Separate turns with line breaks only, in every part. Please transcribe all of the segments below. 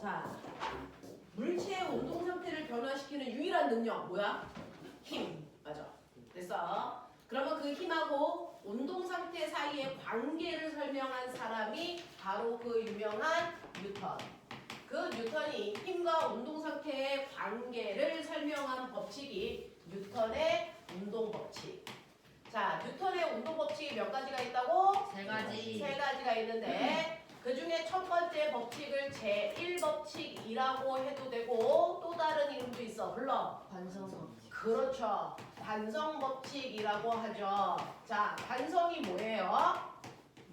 자, 물체의 운동 상태를 변화시키는 유일한 능력 뭐야? 힘. 맞아. 됐어. 그러면 그 힘하고 운동 상태 사이의 관계를 설명한 사람이 바로 그 유명한 뉴턴. 그 뉴턴이 힘과 운동 상태의 관계를 설명한 법칙이 뉴턴의 운동 법칙. 자, 뉴턴의 운동 법칙이 몇 가지가 있다고?
세 가지.
세 가지가 있는데 그 중에 첫 번째 법칙을 제1법칙이라고 해도 되고 또 다른 이름도 있어. 불러.
반성성.
그렇죠. 반성법칙이라고 하죠. 자, 반성이 뭐예요?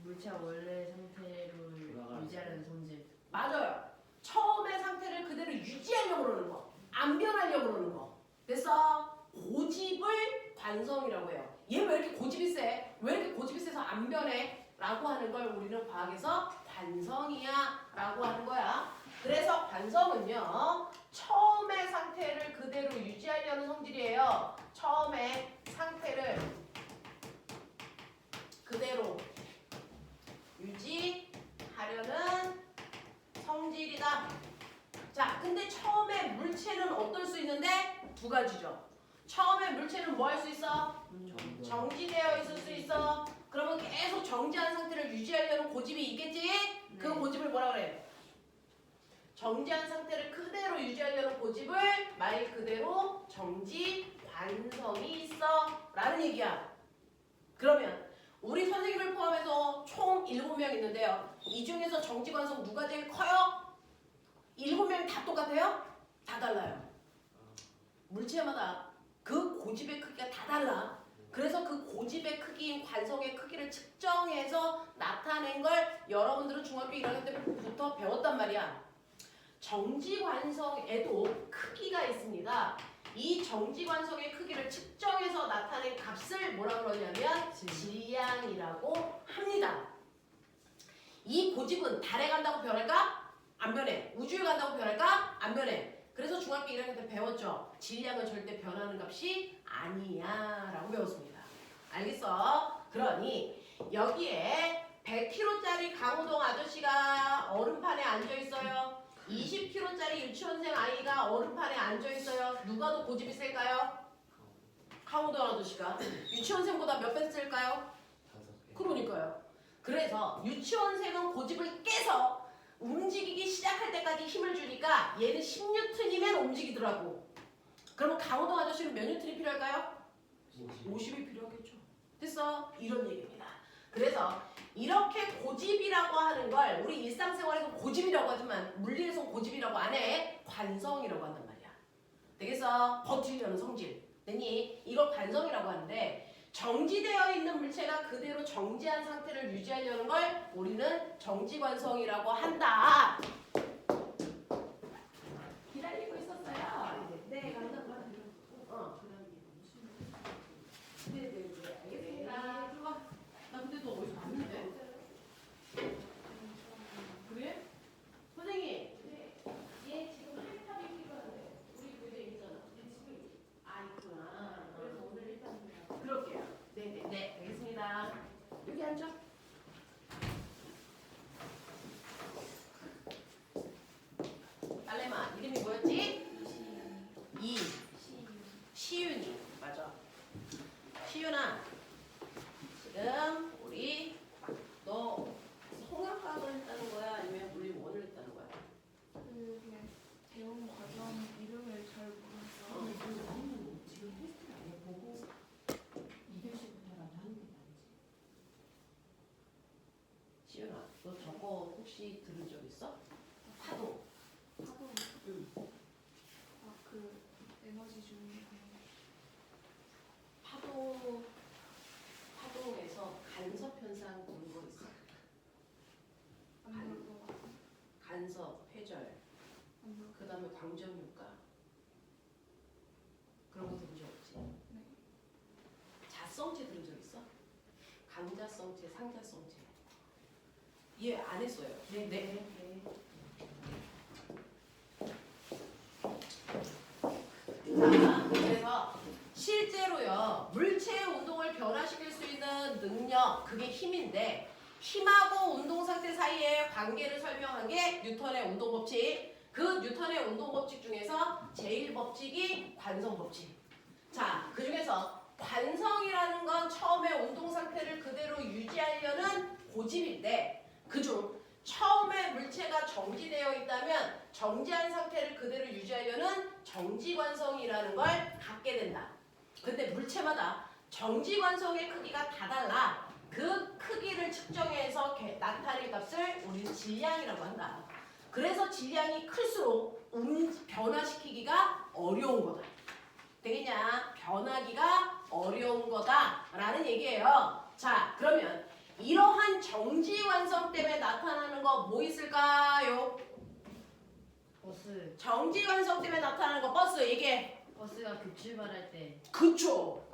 물체 원래 상태로 유지하려는 성질.
맞아요. 처음의 상태를 그대로 유지하려고 그러는 거. 안 변하려고 그러는 거. 됐어? 고집을 반성이라고 해요. 얘 왜 이렇게 고집이 세? 왜 이렇게 고집이 세서 안 변해? 라고 하는 걸 우리는 과학에서 반성이야 라고 하는 거야. 그래서 반성은요, 처음의 상태를 그대로 유지하려는 성질이에요. 처음의 상태를 그대로 유지하려는 성질이다. 자, 근데 처음에 물체는 어떨 수 있는데? 두 가지죠. 처음에 물체는 뭐 할 수 있어? 정지되어 있을 수 있어. 그러면 계속 정지한 상태를 유지하려는 고집이 있겠지? 그 고집을 뭐라 그래? 정지한 상태를 그대로 유지하려는 고집을 말 그대로 정지 관성이 있어 라는 얘기야. 그러면 우리 선생님을 포함해서 총 7명 있는데요. 이 중에서 정지 관성 누가 제일 커요? 7명이 다 똑같아요? 다 달라요. 물체마다 그 고집의 크기가 다 달라. 그래서 그 고집의 크기인 관성의 크기를 측정해서 나타낸 걸 여러분들은 중학교 1학년 때부터 배웠단 말이야. 정지관성에도 크기가 있습니다. 이 정지관성의 크기를 측정해서 나타낸 값을 뭐라 그러냐면 질량이라고 합니다. 이 고집은 달에 간다고 변할까? 안 변해. 우주에 간다고 변할까? 안 변해. 그래서 중학교 1학년 때 배웠죠. 질량은 절대 변하는 값이 아니야 라고 배웠습니다. 알겠어? 그러니 여기에 100kg짜리 강호동 아저씨가 얼음판에 앉아있어요. 20kg짜리 유치원생 아이가 얼음판에 앉아있어요. 누가 더 고집이 셀까요? 강호동 아저씨가. 유치원생보다 몇 배 셀까요? 그러니까요. 그래서 유치원생은 고집을 깨서 움직이기 시작할 때까지 힘을 주니까 얘는 10N이면 움직이더라고. 그러면 강호동 아저씨는 몇 N이 필요할까요? 50이 필요하겠죠. 됐어? 이런 얘기입니다. 그래서 이렇게 고집이라고 하는 걸 우리 일상생활에서 고집이라고 하지만 물리에서 고집이라고 안 해. 관성이라고 한단 말이야. 되겠어? 버티려는 성질. 됐니? 이걸 관성이라고 하는데 정지되어 있는 물체가 그대로 정지한 상태를 유지하려는 걸 우리는 정지관성이라고 한다. 기다리고 있었어요. 네, 감사합니다. 네, 알겠습니다. 들어와. 나 근데 너 어디서 봤는데? 그래? 선생님, 얘 지금 헬스탑이 필요한데 우리 교재 있잖아. 있구나. 그래서 오늘 일단 그럴게요. 네, 알겠습니다. 여기 앉아. 딸내마 이름이 뭐였지? 시윤이. 맞아. 시윤아, 지금 우리 너 성형학을 했다는 거야? 아니면 물리 원을 했다는 거야?
그냥 배운 과정 이름을 잘 몰라서
지금 테스트를 안 해보고 2교시부터라도 하는 게 나은지.
시윤아, 너 저거 혹시 들은 적 있어? 파도.
파도
응.
그 에너지 주는
파도에서 간섭 현상 보는 거 있어?
안볼것 같아.
간섭, 회절, 그 다음에 광전효과. 그런 거 들은 적 없지?
네.
자성체 들은 적 있어? 강자성체, 상자성체. 얘 안 했어요. 네. 자, 그래서 실제로요, 물체의 운동을 변화시킬 수 있는 능력, 그게 힘인데, 힘하고 운동 상태 사이의 관계를 설명한 게 뉴턴의 운동 법칙. 그 뉴턴의 운동 법칙 중에서 제일 법칙이 관성 법칙. 자, 그 중에서 관성이라는 건 처음에 운동 상태를 그대로 유지하려는 고집인데 그중 처음에 물체가 정지되어 있다면 정지한 상태를 그대로 유지하려는 정지관성이라는 걸 갖게 된다. 근데 물체마다 정지관성의 크기가 다 달라. 그 크기를 측정해서 나타낼 값을 우리는 질량이라고 한다. 그래서 질량이 클수록 변화시키기가 어려운 거다. 되겠냐? 변하기가 어려운 거다라는 얘기예요. 자, 그러면 이러한 정지관성 때문에 나타나는 거 뭐 있을까요?
버스.
정지관성 때문에 나타나는 거 버스 얘기해.
버스가 급출발할 때.
그쵸.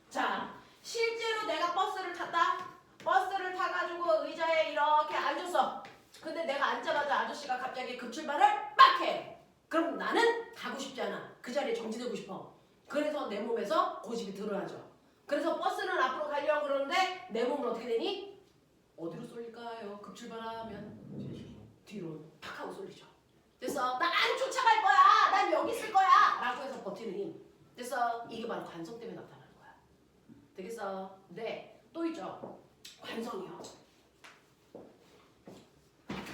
자, 실제로 내가 버스를 탔다. 버스를 타가지고 의자에 이렇게 앉았어. 근데 내가 앉자마자 아저씨가 갑자기 급출발을 빡 해. 그럼 나는 가고 싶지 않아. 그 자리에 정지되고 싶어. 그래서 내 몸에서 고집이 드러나죠. 그래서 버스는 앞으로 가려고 그러는데 내 몸은 어떻게 되니? 어디로 쏠릴까요? 급출발하면 뒤로 팍 하고 쏠리죠. 그래서 난 쫓아갈 거야. 난 여기 있을 거야. 라고 해서 버티는 힘. 그래서 이게 바로 관성 때문에 나타나는 거야. 되겠어? 네. 또 있죠. 관성이요.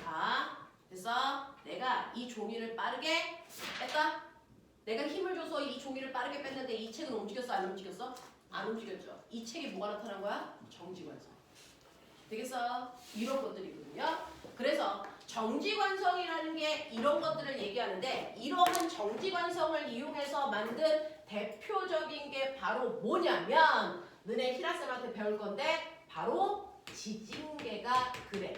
자, 그래서 내가 이 종이를 빠르게 뺐다. 내가 힘을 줘서 이 종이를 빠르게 뺐는데 이 책은 움직였어? 안 움직였어? 안 움직였죠. 이 책에 뭐가 나타난 거야? 정지관성. 되겠어? 이런 것들이거든요. 그래서 정지관성이라는 게 이런 것들을 얘기하는데 이러한 정지관성을 이용해서 만든 대표적인 게 바로 뭐냐면 너네 히라쌤한테 배울 건데 바로 지진계가 그래.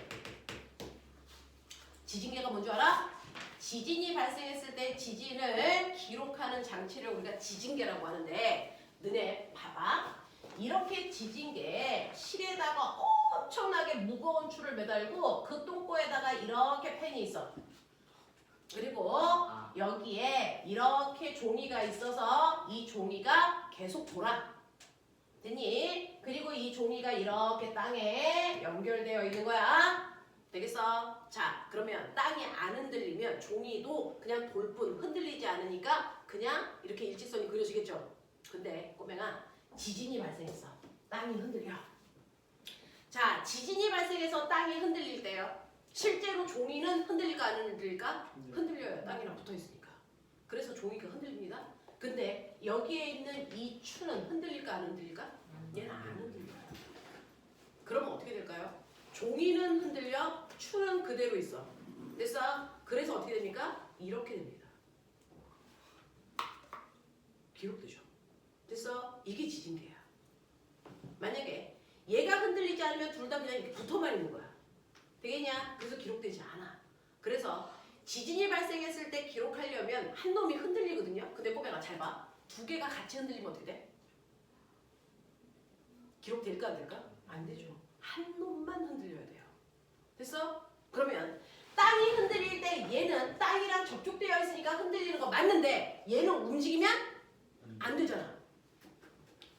지진계가 뭔 줄 알아? 지진이 발생했을 때 지진을 기록하는 장치를 우리가 지진계라고 하는데 너네 봐봐. 이렇게 지진계에 실에다가 엄청나게 무거운 줄을 매달고 그 똥꼬에다가 이렇게 펜이 있어. 그리고 여기에 이렇게 종이가 있어서 이 종이가 계속 돌아. 됐니? 그리고 이 종이가 이렇게 땅에 연결되어 있는 거야. 되겠어? 자, 그러면 땅이 안 흔들리면 종이도 그냥 돌 뿐 흔들리지 않으니까 그냥 이렇게 일직선이 그려지겠죠? 근데 꼬맹아, 지진이 발생했어. 땅이 흔들려. 자, 지진이 발생해서 땅이 흔들릴 때요. 실제로 종이는 흔들릴까 안 흔들릴까? 흔들려요. 땅이랑 붙어 있으니까. 그래서 종이가 흔들립니다. 근데 여기에 있는 이 추는 흔들릴까 안 흔들릴까? 얘는 안 흔들려요. 그러면 어떻게 될까요? 종이는 흔들려, 추는 그대로 있어. 됐어? 그래서 어떻게 됩니까? 이렇게 됩니다. 기록되죠. 됐어? 이게 지진계야. 만약에 얘가 흔들리지 않으면 둘 다 그냥 이렇게 붙어만 있는 거야. 되겠냐? 그래서 기록되지 않아. 그래서 지진이 발생했을 때 기록하려면 한 놈이 흔들리거든요. 근데 꼬매가 잘 봐. 두 개가 같이 흔들리면 어떻게 돼? 기록될까 안 될까? 안 되죠. 한 놈만 흔들려야 돼요. 됐어? 그러면 땅이 흔들릴 때 얘는 땅이랑 접촉되어 있으니까 흔들리는 거 맞는데 얘는 움직이면 안 되잖아.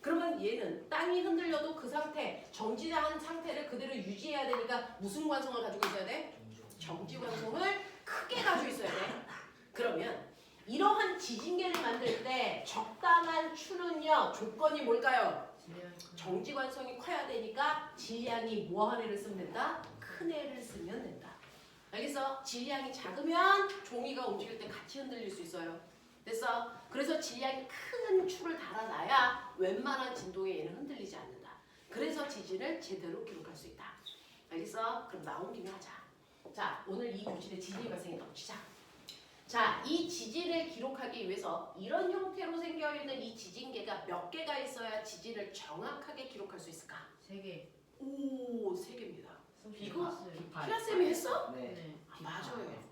그러면 얘는 땅이 흔들려도 그 상태, 정지한 상태를 그대로 유지해야 되니까 무슨 관성을 가지고 있어야 돼? 정지관성을 크게 가지고 있어야 돼. 그러면 이러한 지진계를 만들 때 적당한 추는요, 조건이 뭘까요? 정지관성이 커야 되니까 질량이 뭐한 애를 쓰면 된다? 큰 애를 쓰면 된다. 알겠어? 질량이 작으면 종이가 움직일 때 같이 흔들릴 수 있어요. 됐어? 그래서 질량이 큰 추를 달아놔야 웬만한 진동에 얘는 흔들리지 않는다. 그래서 지진을 제대로 기록할 수 있다. 알겠어? 그럼 나온 김에 하자. 자, 오늘 이 교실에 지진이 발생했다고 치자. 자, 이 지진을 기록하기 위해서 이런 형태로 생겨있는 이 지진계가 몇 개가 있어야 지진을 정확하게 기록할 수 있을까?
3개.
오, 3개입니다.
이거
피라쌤이 했어?
네.
아, 맞아요.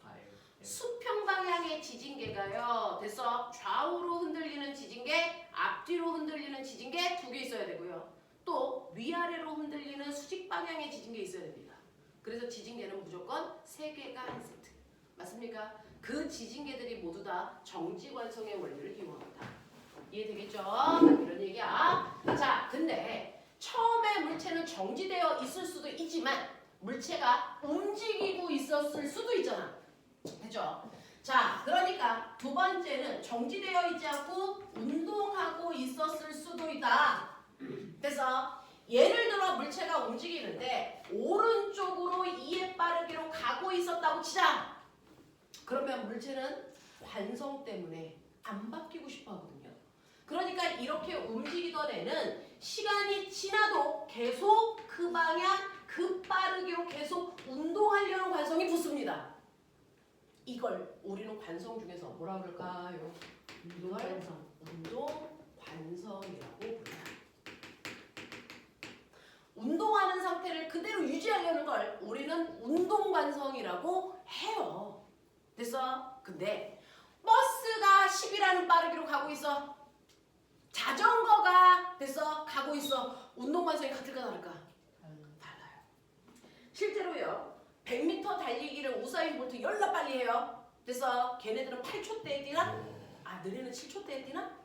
수평 방향의 지진계가요. 됐어? 좌우로 흔들리는 지진계, 앞뒤로 흔들리는 지진계 2개 있어야 되고요. 또 위아래로 흔들리는 수직 방향의 지진계 있어야 됩니다. 그래서 지진계는 무조건 3개가 한 세트. 맞습니까? 그 지진계들이 모두 다 정지관성의 원리를 이용합니다. 이해되겠죠? 이런 얘기야. 자, 근데 처음에 물체는 정지되어 있을 수도 있지만 물체가 움직이고 있었을 수도 있잖아. 됐죠? 자, 그러니까 두 번째는 정지되어 있지 않고 운동하고 있었을 수도 있다. 그래서 예를 들어 물체가 움직이는데 오른쪽으로 이에 빠르기로 가고 있었다고 치자. 그러면 물체는 관성 때문에 안 바뀌고 싶어 하거든요. 그러니까 이렇게 움직이던 애는 시간이 지나도 계속 그 방향, 그 빠르기로 계속 운동하려는 관성이 붙습니다. 이걸 우리는 관성 중에서 뭐라 그럴까요? 이걸 운동 관성이라고 불러요. 운동하는 상태를 그대로 유지하려는 걸 우리는 운동 관성이라고 해요. 됐어? 근데 버스가 10이라는 빠르기로 가고 있어. 자전거가 됐어? 가고 있어. 운동 관성이 같을까 다를까? 달라요. 실제로요. 100m 달리기를 우사인 볼트 열나 빨리 해요. 됐어? 걔네들은 8초대에 뛰나? 아, 너네는 7초대에 뛰나?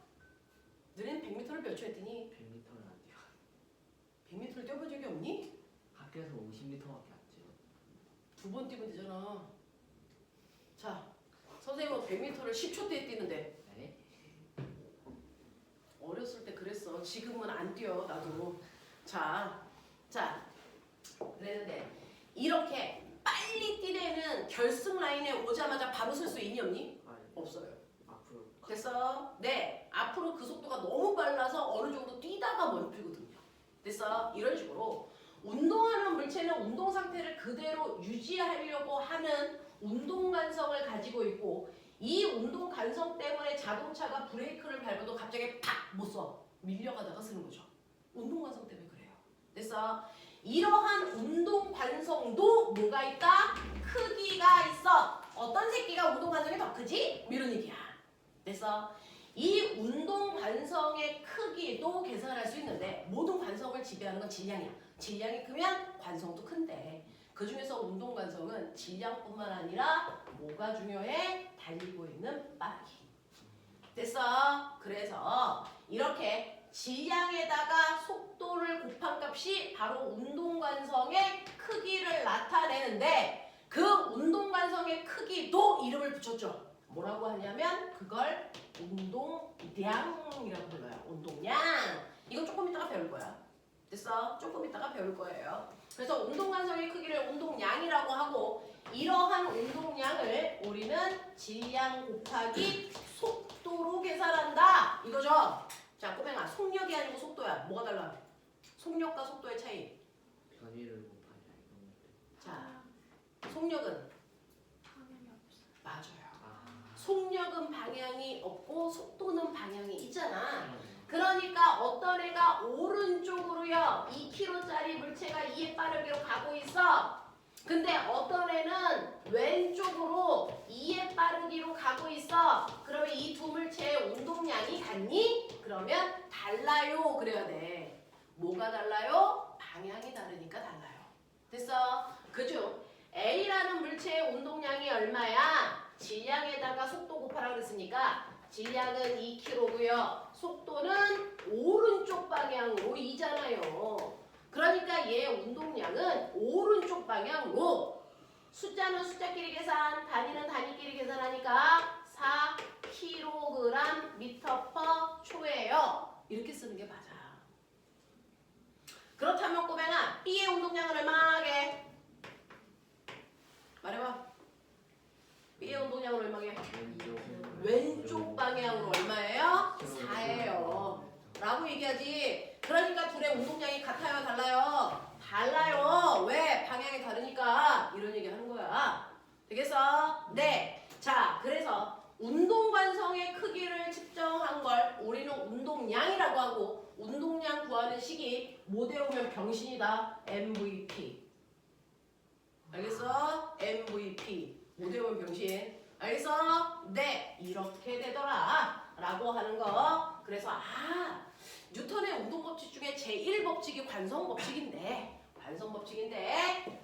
너네는 100m를 몇 초에 뛰니?
100m는 안 돼요.
100m를 뛰어본 적이 없니?
학교에서 50m밖에 안 뛰어요.
두 번 뛰면 되잖아. 자, 선생님은 100m를 10초대에 뛰는데
네?
어렸을 때 그랬어. 지금은 안 뛰어, 나도. 자, 그랬는데 이렇게 빨리 뛰려는 결승 라인에 오자마자 바로 설 수 있니 없니?
아니,
없어요.
앞으로
됐어? 네, 앞으로 그 속도가 너무 빨라서 어느 정도 뛰다가 멈추거든요. 됐어? 이런 식으로 운동하는 물체는 운동 상태를 그대로 유지하려고 하는 운동 관성을 가지고 있고 이 운동 관성 때문에 자동차가 브레이크를 밟아도 갑자기 팍 못 써. 밀려가다가 쓰는 거죠. 운동 관성 때문에 그래요. 됐어? 이러한 운동 관성도 뭐가 있다? 크기가 있어. 어떤 새끼가 운동 관성이 더 크지? 이런 얘기야. 그래서 이 운동 관성의 크기도 계산할 수 있는데 모든 관성을 지배하는 건 질량이야. 질량이 크면 관성도 큰데 그 중에서 운동 관성은 질량뿐만 아니라 뭐가 중요해? 달리고 있는 빠르기. 됐어? 그래서 이렇게 질량에다가 속도를 곱한 값이 바로 운동관성의 크기를 나타내는데 그 운동관성의 크기도 이름을 붙였죠. 뭐라고 하냐면 그걸 운동량이라고 불러요. 운동량. 이거 조금 이따가 배울 거야. 됐어? 조금 이따가 배울 거예요. 그래서 운동관성의 크기를 운동량이라고 하고 이러한 운동량을 우리는 질량 곱하기 속도로 계산한다. 이거죠? 자, 꼬맹아, 속력이 아니고 속도야. 뭐가 달라? 속력과 속도의 차이.
변이를 곱하냐 이건.
자, 속력은
방향이 없어.
맞아요.
아.
속력은 방향이 없고 속도는 방향이 있잖아.
아.
그러니까 어떤 애가 오른쪽으로요 2km짜리 물체가 2의 빠르기로 가고 있어. 근데 어떤 애는 왼쪽으로 2의 빠르기로 가고 있어. 그러면 이 두 물체의 운동량이 같니? 그러면 달라요. 그래야 돼. 뭐가 달라요? 방향이 다르니까 달라요. 됐어? 그중 A라는 물체의 운동량이 얼마야? 질량에다가 속도 곱하라 그랬으니까 질량은 2kg고요. 속도는 오른쪽 방향으로 이잖아요. 그러니까 얘 운동량은 오른쪽 방향으로 숫자는 숫자끼리 계산, 단위는 단위끼리 계산하니까 4kg/초예요. 이렇게 쓰는 게 맞아. 그렇다면 꼬맹아, B의 운동량은 얼마게? 말해봐. B의 운동량은 얼마게? 왼쪽 방향으로 얼마예요? 4예요. 라고 얘기하지. 그러니까 둘의 운동량이 같아요? 달라요? 달라요. 왜? 방향이 다르니까. 이런 얘기 하는 거야. 되겠어? 네. 자, 그래서 운동관성의 크기를 측정한 걸 우리는 운동량이라고 하고 운동량 구하는 식이 뭐 되오면 병신이다. MVP. 알겠어? MVP. 뭐 되오면 병신. 알겠어? 네. 이렇게 되더라. 라고 하는 거. 그래서 뉴턴의 운동법칙 중에 제1법칙이 관성법칙인데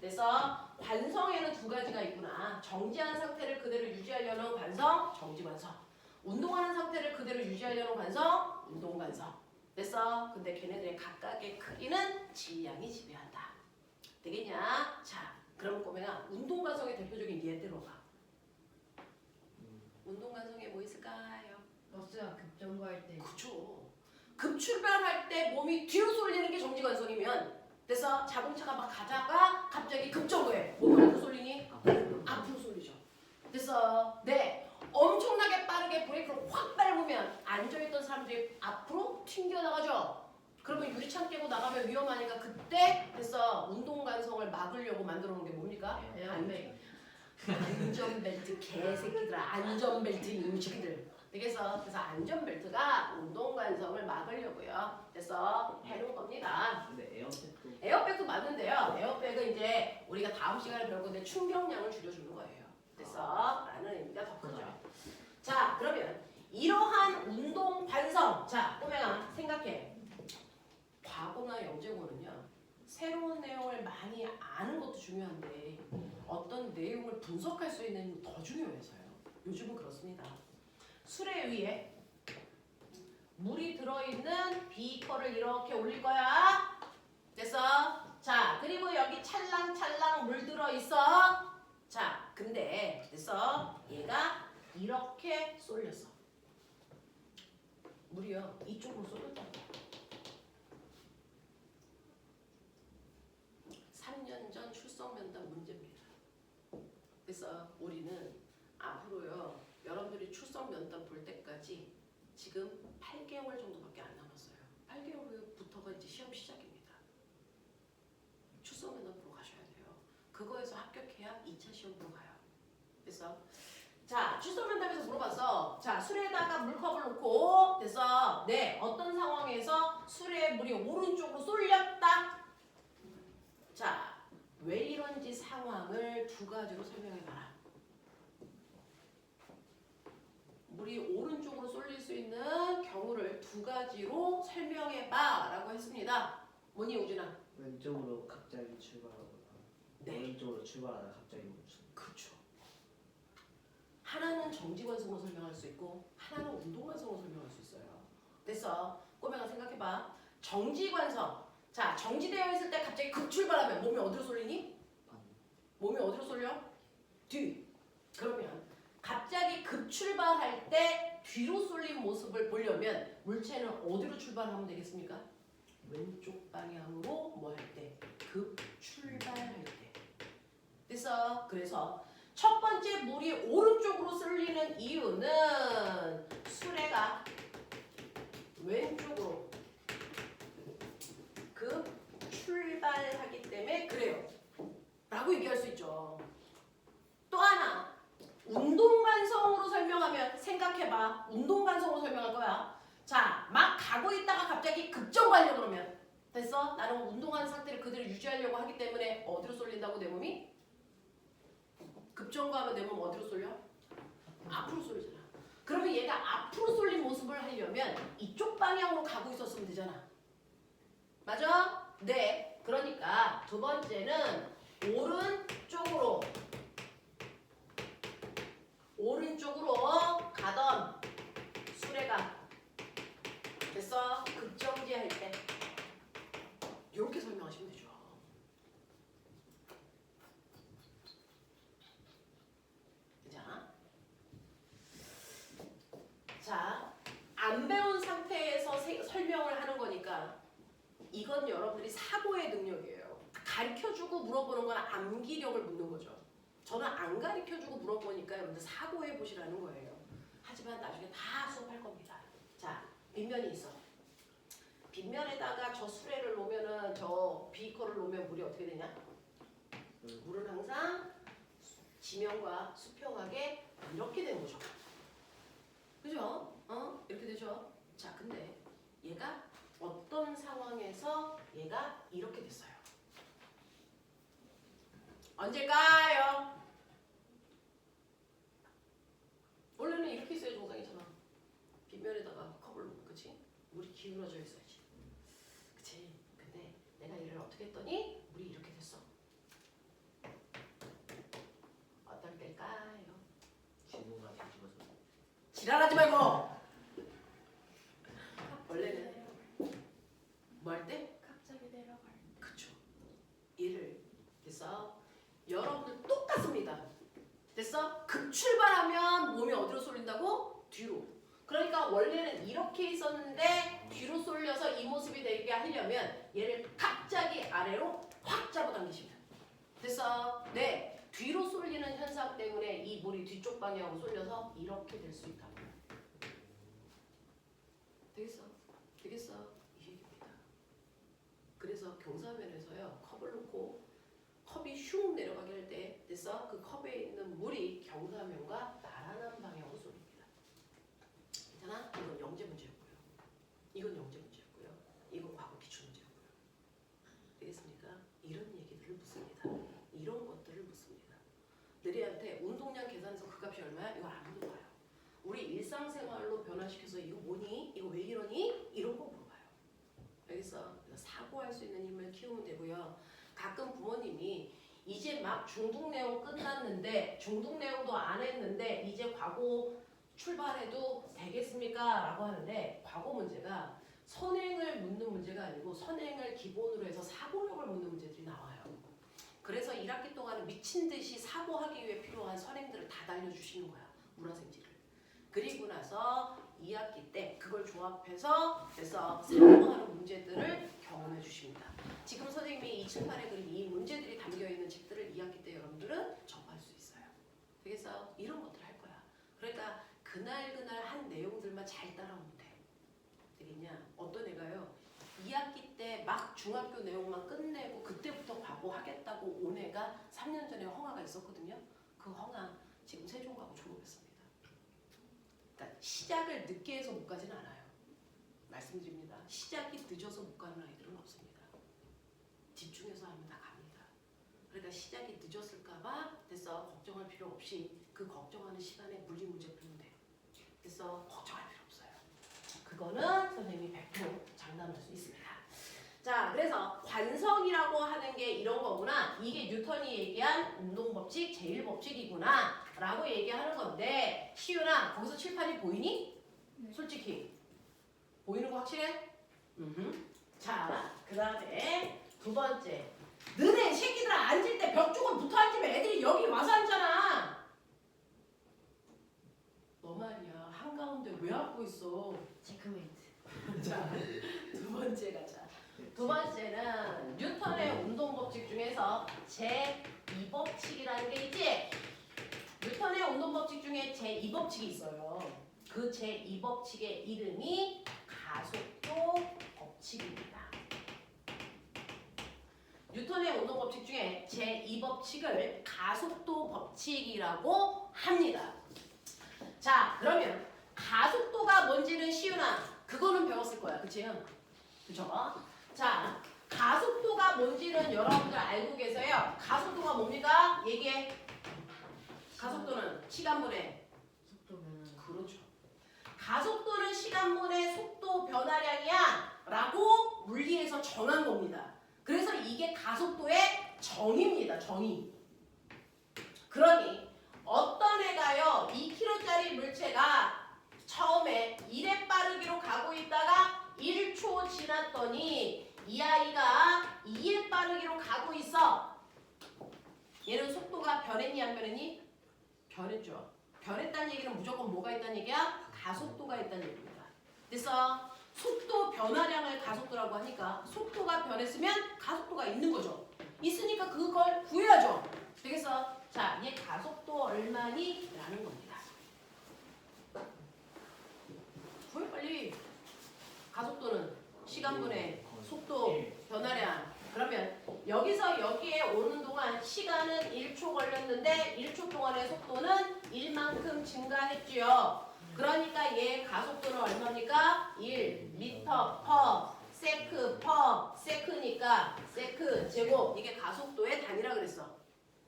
그래서 관성에는 두 가지가 있구나. 정지한 상태를 그대로 유지하려는 관성, 정지관성. 운동하는 상태를 그대로 유지하려는 관성, 운동관성. 됐어? 근데 걔네들의 각각의 크기는 질량이 지배한다. 되겠냐? 자, 그럼 꼬맹아 운동관성의 대표적인 예대로 가. 운동관성에 뭐 있을까요?
버스가 급정거할 때
그쵸. 급출발할 때 몸이 뒤로 쏠리는 게 정지관성이면 그래서 자동차가 막 가다가 갑자기 급정거해. 몸이 어디로 쏠리니? 앞으로 쏠리죠. 그래서 네, 엄청나게 빠르게 브레이크를 확 밟으면 앉아있던 사람들이 앞으로 튕겨나가죠. 그러면 유리창 깨고 나가면 위험하니까 그때 그래서 운동관성을 막으려고 만들어 놓은 게 뭡니까?
에어백
안전벨트 개새끼들아. 안전벨트 이놈의 새끼들. 그래서 안전벨트가 운동관성을 막으려고요. 그래서 해놓은 겁니다.
근데 에어백도
에어백도 맞는데요. 에어백은 이제 우리가 다음 시간에 배울 건데 충격량을 줄여주는 거예요. 그래서 라는 의미가 더 크죠. 자, 그러면 이러한 운동 반성. 자, 꼬맹아 생각해. 과거나 영재고는요. 새로운 내용을 많이 아는 것도 중요한데 어떤 내용을 분석할 수 있는 더 중요해서요. 요즘은 그렇습니다. 수레 위에 물이 들어있는 비커를 이렇게 올릴 거야. 됐어? 자, 그리고 여기 찰랑찰랑 물 들어있어. 자, 근데 됐어? 얘가 이렇게 쏠렸어. 물이요 이쪽으로 쏠렸다고. 3년 전 출석 면담 문제입니다. 그래서 우리는 앞으로요 여러분들이 출석 면담 볼 때까지 지금 8개월 정도밖에 안 남았어요. 8개월 후부터가 이제 시험 시작입니다. 출석 면담 보러 가셔야 돼요. 그거에서 합격해야 2차 시험 보러 가요. 그래서 자, 출석 면담에서 물어봤어. 자, 술에다가 물컵을 놓고 그래서 네, 어떤 상황에서 술에 물이 오른쪽으로 쏠렸다. 자, 왜 이런지 상황을 두 가지로 설명해봐라. 물이 오른쪽으로 쏠릴 수 있는 경우를 두 가지로 설명해봐 라고 했습니다. 뭐니 우진아?
왼쪽으로 갑자기 출발하거나
네.
오른쪽으로 출발하다 갑자기 멈추.
그렇죠. 하나는 정지관성으로 설명할 수 있고 하나는 운동관성으로 설명할 수 있어요. 됐어. 꼬맹아 생각해봐. 정지관성. 자, 정지되어 있을 때 갑자기 급출발하면 몸이 어디로 쏠리니? 몸이 어디로 쏠려? 뒤. 그러면 갑자기 급출발할 때 뒤로 쏠린 모습을 보려면 물체는 어디로 출발하면 되겠습니까? 왼쪽 방향으로 뭐 할 때? 급출발할 때. 그래서 첫 번째 물이 오른쪽으로 쏠리는 이유는 수레가 왼쪽으로 급출발하기 때문에 그래요. 라고 얘기할 수 있죠. 또 하나, 운동관성으로 설명하면 생각해봐. 운동관성으로 설명할 거야. 자, 막 가고 있다가 갑자기 급정거하려고 그러면 됐어? 나는 운동하는 상태를 그대로 유지하려고 하기 때문에 어디로 쏠린다고 내 몸이? 급정거하면 내 몸 어디로 쏠려? 앞으로 쏠리잖아. 그러면 얘가 앞으로 쏠린 모습을 하려면 이쪽 방향으로 가고 있었으면 되잖아. 맞아? 네. 그러니까 두 번째는 오른쪽으로 가던 수레가 됐어? 급정지할 때 이렇게 설명하시면 되죠. 그죠? 자, 안 배운 상태에서 설명을 하는 거니까 이건 여러분들이 사고의 능력이에요. 가르쳐주고 물어보는 건 암기력을 묻는 거죠. 저는 안 가르쳐주고 물어보니까 여러분들 사고해 보시라는 거예요. 하지만 나중에 다 수업할 겁니다. 자, 빗면이 있어. 빗면에다가 저 수레를 놓으면은 저 비커를 놓으면 물이 어떻게 되냐? 물은 항상 지면과 수평하게 이렇게 되는 거죠. 그죠? 이렇게 되죠. 자, 근데 얘가 어떤 상황에서 얘가 이렇게 됐어요? 언제일까요? 원래는 이렇게 있어야 정상이잖아. 빗면에다가 컵을 놓고, 그치? 물이 기울어져 있어야지. 그치? 근데 내가 얘를 어떻게 했더니 물이 이렇게 됐어. 어떨 때일까요?
지구가 뒤집어서
지랄하지 말고! 원래는 뭐 할 때?
갑자기 내려갈
그쵸. 얘를 됐어? 여러분들 똑같습니다. 됐어? 급출발하면 몸이 어디로 쏠린다고? 뒤로. 그러니까 원래는 이렇게 있었는데 뒤로 쏠려서 이 모습이 되게 하려면 얘를 갑자기 아래로 확 잡아당기시면 됐어? 네. 뒤로 쏠리는 현상 때문에 이 물이 뒤쪽 방향으로 쏠려서 이렇게 될 수 있다. 되겠어? 되겠어? 이 얘기입니다. 그래서 경사면에서요. 컵을 놓고 컵이 슝 내려가게 할 때 됐어? 그 컵에 있는 물이 경사면과 나란한 방향으로 쏠립니다. 괜찮아? 이건 영재 문제였고요. 이건 영재 문제였고요. 이건 과거 기출 문제였고요. 되겠습니까? 이런 얘기들을 묻습니다. 이런 것들을 묻습니다. 너희한테 운동량 계산해서 그 값이 얼마야? 이거 안 물어봐요. 우리 일상생활로 변화시켜서 이거 뭐니? 이거 왜 이러니? 이런 거 물어봐요. 알겠어? 그래서 사고할 수 있는 힘을 키우면 되고요. 가끔 부모님이 이제 막 중독 내용 끝났는데 중독 내용도 안 했는데 이제 과거 출발해도 되겠습니까? 라고 하는데 과거 문제가 선행을 묻는 문제가 아니고 선행을 기본으로 해서 사고력을 묻는 문제들이 나와요. 그래서 1학기 동안은 미친 듯이 사고하기 위해 필요한 선행들을 다 날려주시는 거야. 문화생지를. 그리고 나서 2학기 때 그걸 조합해서 그래서 사고하는 문제들을 경험해 주십니다. 지금 선생님이 278에 그린 이 문제들이 담겨있는 책들을 2학기 때 여러분들은 접할 수 있어요. 되겠어요? 이런 것들을 할 거야. 그러니까 그날 한 내용들만 잘 따라오면 돼. 되겠냐? 어떤 애가요. 2학기 때 막 중학교 내용만 끝내고 그때부터 과거 하겠다고 온 애가 3년 전에 허가가 있었거든요. 그 허가 지금 세종가고 졸업했습니다. 그러니까 시작을 늦게 해서 못 가진 않아요. 말씀드립니다. 시작이 늦어서 못 가는 아이들은 없습니다. 집중해서 하면 다 갑니다. 그러니까 시작이 늦었을까봐 됐어. 걱정할 필요 없이 그 걱정하는 시간에 물리 문제 풀면 돼요. 그래서 걱정할 필요 없어요. 그거는 선생님이 100% 장담할 수 있습니다. 자, 그래서 관성이라고 하는 게 이런 거구나. 이게 뉴턴이 얘기한 운동법칙, 제1법칙이구나 라고 얘기하는 건데 시윤아, 거기서 칠판이 보이니?
네.
솔직히 보이는 거 확실해? 자, 그 다음에 두 번째. 너네 새끼들 앉을 때 벽 쪽으로 붙어 앉으면 애들이 여기 와서 앉잖아. 너 말이야. 한가운데 왜 앉고 있어?
체크메이트.
자, 두 번째 가자. 두 번째는 뉴턴의 운동법칙 중에서 제2법칙이라는 게 있지? 뉴턴의 운동법칙 중에 제2법칙이 있어요. 그 제2법칙의 이름이 가속도 법칙입니다. 뉴턴의 운동법칙 중에 제2법칙을 가속도 법칙이라고 합니다. 자, 그러면 가속도가 뭔지는 시윤아 그거는 배웠을 거야. 그치? 그쵸? 자, 가속도가 뭔지는 여러분들 알고 계세요. 가속도가 뭡니까? 얘기해. 가속도는 시간분의
속도는
그렇죠. 가속도는 시간분의 속도 변화량이야 라고 물리에서 정한 겁니다. 그래서 이게 가속도의 정의입니다. 정의. 그러니 어떤 애가요 2km짜리 물체가 처음에 1의 빠르기로 가고 있다가 1초 지났더니 이 아이가 2의 빠르기로 가고 있어. 얘는 속도가 변했니 안 변했니? 변했죠. 변했다는 얘기는 무조건 뭐가 있다는 얘기야? 가속도가 있다는 얘기입니다. 그래서 속도 변화량을 가속도라고 하니까 속도가 변했으면 가속도가 있는 거죠. 있으니까 그걸 구해야죠. 되겠어? 자, 얘 가속도 얼마니? 라는 겁니다. 구해 빨리. 가속도는 시간분의 속도 변화량. 그러면 여기서 여기에 오는 동안 시간은 1초 걸렸는데 1초 동안의 속도는 1만큼 증가했지요. 그러니까 얘 가속도는 얼마입니까? 1m per 세크 per 세크니까 세크 제곱 이게 가속도의 단위라 그랬어.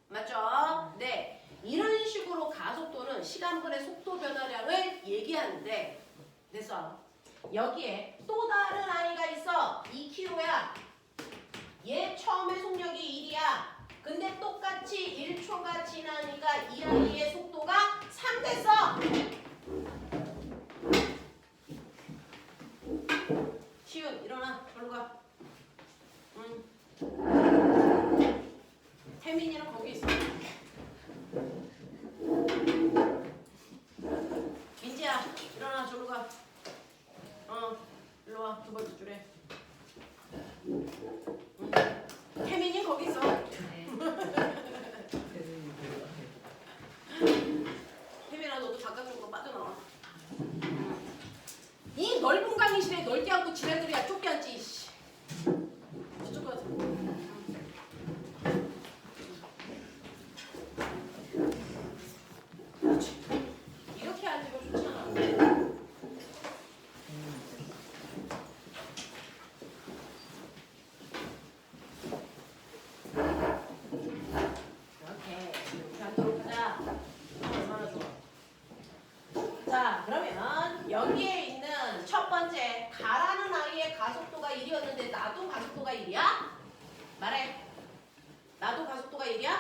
맞죠? 네. 이런 식으로 가속도는 시간분의 속도 변화량을 얘기하는데 됐어. 여기에 또 다른 아이가 있어. 2km야. 얘 처음에 속력이 1이야. 근데 똑같이 1초가 지나니까 이 아이의 속도가 3 됐어. 시윤 일어나. 얼른 가. 여기에 있는 첫 번째 가라는 아이의 가속도가 1이었는데 나도 가속도가 1이야? 말해. 나도 가속도가 1이야?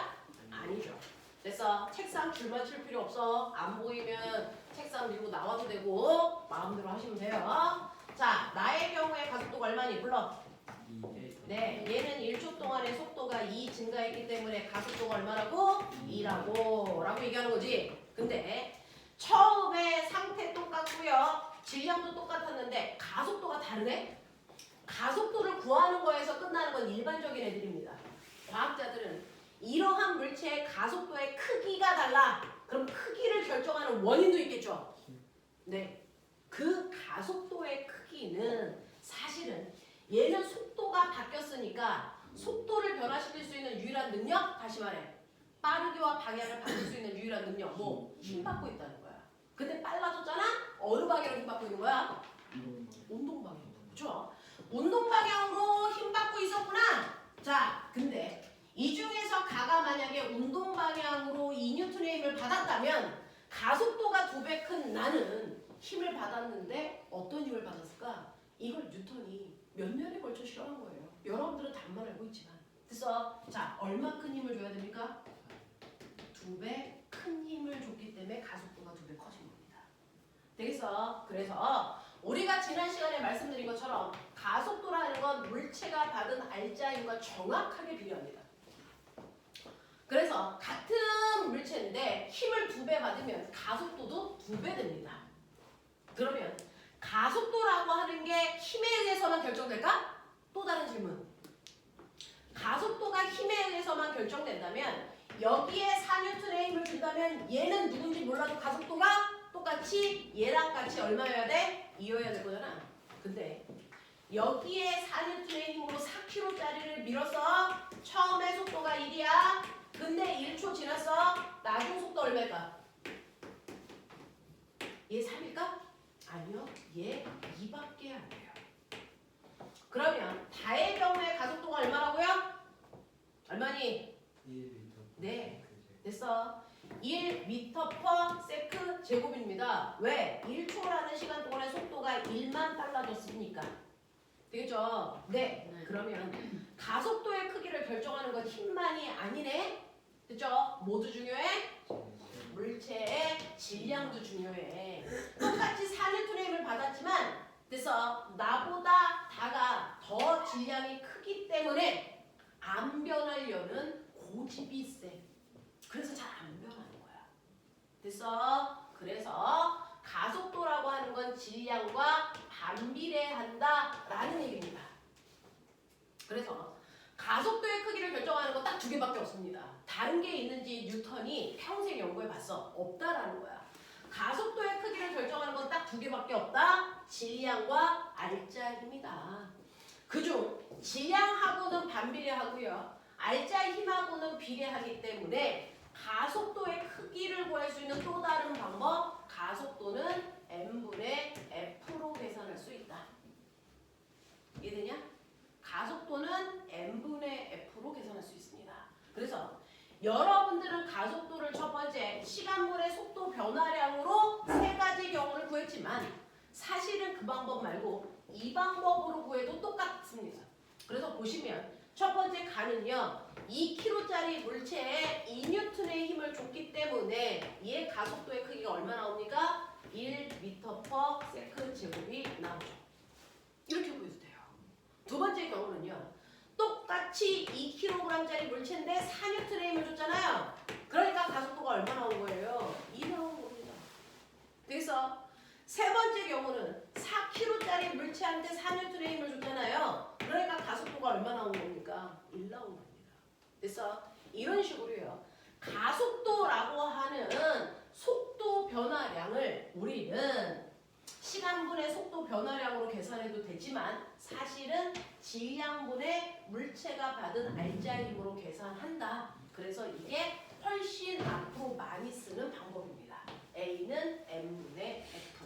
아니죠. 그래서 책상 줄만 칠 필요 없어. 안 보이면 책상 밀고 나와도 되고 마음대로 하시면 돼요. 자, 나의 경우에 가속도가 얼마니? 불러. 네, 얘는 1초 동안의 속도가 2 증가했기 때문에 가속도가 얼마라고? 2라고 라고 얘기하는 거지. 근데 처음에 상태 똑같고요. 질량도 똑같았는데 가속도가 다르네? 가속도를 구하는 거에서 끝나는 건 일반적인 애들입니다. 과학자들은 이러한 물체의 가속도의 크기가 달라. 그럼 크기를 결정하는 원인도 있겠죠. 네, 그 가속도의 크기는 사실은 얘는 속도가 바뀌었으니까 속도를 변화시킬 수 있는 유일한 능력? 다시 말해. 빠르기와 방향을 바꿀 수 있는 유일한 능력. 뭐? 힘받고 있다는 거야. 근데 빨라졌잖아? 어느 방향으로 힘받고 있는 거야? 운동 방향. 그렇죠? 운동 방향으로 힘받고 있었구나. 자, 근데 이 중에서 가가 만약에 운동 방향으로 2N의 힘을 받았다면 가속도가 2배 큰 나는 힘을 받았는데 어떤 힘을 받았을까? 이걸 뉴턴이 몇 년에 걸쳐 실험한 거예요. 여러분들은 답만 알고 있지만. 그래서 자, 얼마큼 힘을 줘야 됩니까? 2배 큰 힘을 줬기 때문에 가속도가 2배 커진 겁니다. 되겠어? 그래서 우리가 지난 시간에 말씀드린 것처럼 가속도라는 건 물체가 받은 알짜 힘과 정확하게 비례합니다. 그래서 같은 물체인데 힘을 2배 받으면 가속도도 2배 됩니다. 그러면 가속도라고 하는 게 힘에 의해서만 결정될까? 또 다른 질문. 가속도가 힘에 의해서만 결정된다면 여기에 4N의 힘을 준다면 얘는 누군지 몰라도 가속도가 똑같이 얘랑 같이 얼마여야 돼? 2여야 될 거잖아. 근데 여기에 4N의 힘으로 4kg짜리를 밀어서 처음에 속도가 1이야. 근데 1초 지났어. 나중 속도 얼마일까? 얘 3일까? 아니요. 얘 2밖에 안 돼요. 그러면 다의 경우에 가속도가 얼마라고요? 얼마니?
1m.
네. 됐어. 1m/s 제곱입니다. 왜? 1초라는 시간 동안의 속도가 1만 빨라졌으니까. 되겠죠? 네. 그러면 가속도의 크기를 결정하는 건 힘만이 아니네. 됐죠? 모두 중요해? 물체의 질량도 중요해. 똑같이 4N의 힘을 받았지만 그래서 나보다 다가 더 질량이 크기 때문에 안 변하려는 고집이 세. 그래서 잘 안 변하는 거야. 그래서 가속도라고 하는 건 질량과 반비례한다라는 얘기입니다. 그래서 가속도의 크기를 결정하는 건 딱 2개밖에 없습니다. 다른 게 있는지 뉴턴이 평생 연구해 봤어. 없다라는 거야. 가속도의 크기를 결정하는 건 딱 2개밖에 없다. 질량과 알짜 힘이다. 그중 질량하고는 반비례하고요. 알짜 힘하고는 비례하기 때문에 가속도의 크기를 구할 수 있는 또 다른 방법, 가속도는 n분의 f로 계산할 수 있다. 이해되냐? 가속도는 n분의 f로 계산할 수 있습니다. 그래서 여러분들은 가속도를 첫 번째 시간분의 속도 변화량으로 3가지 경우를 구했지만 사실은 그 방법 말고 이 방법으로 구해도 똑같습니다. 그래서 보시면 첫 번째 가는요. 2kg짜리 물체에 2N의 힘을 줬기 때문에 얘 가속도의 크기가 얼마 나옵니까? 1m/s 제곱이 나오죠. 이렇게 구해도 돼요. 두 번째 경우는요. 똑같이 2kg짜리 물체인데 4N의 힘을 줬잖아요. 그러니까 가속도가 얼마 나온 거예요? 2 나온 겁니다. 그래서 세 번째 경우는 4kg짜리 물체한테 4N의 힘을 줬잖아요. 그러니까 가속도가 얼마 나온 겁니까? 1 나온 겁니다. 그래서 이런 식으로요. 가속도라고 하는 속도 변화량을 우리는 시간분의 속도 변화량으로 계산해도 되지만 사실은 질량분의 물체가 받은 알짜 힘으로 계산한다. 그래서 이게 훨씬 앞으로 많이 쓰는 방법입니다. A는 M분의 F.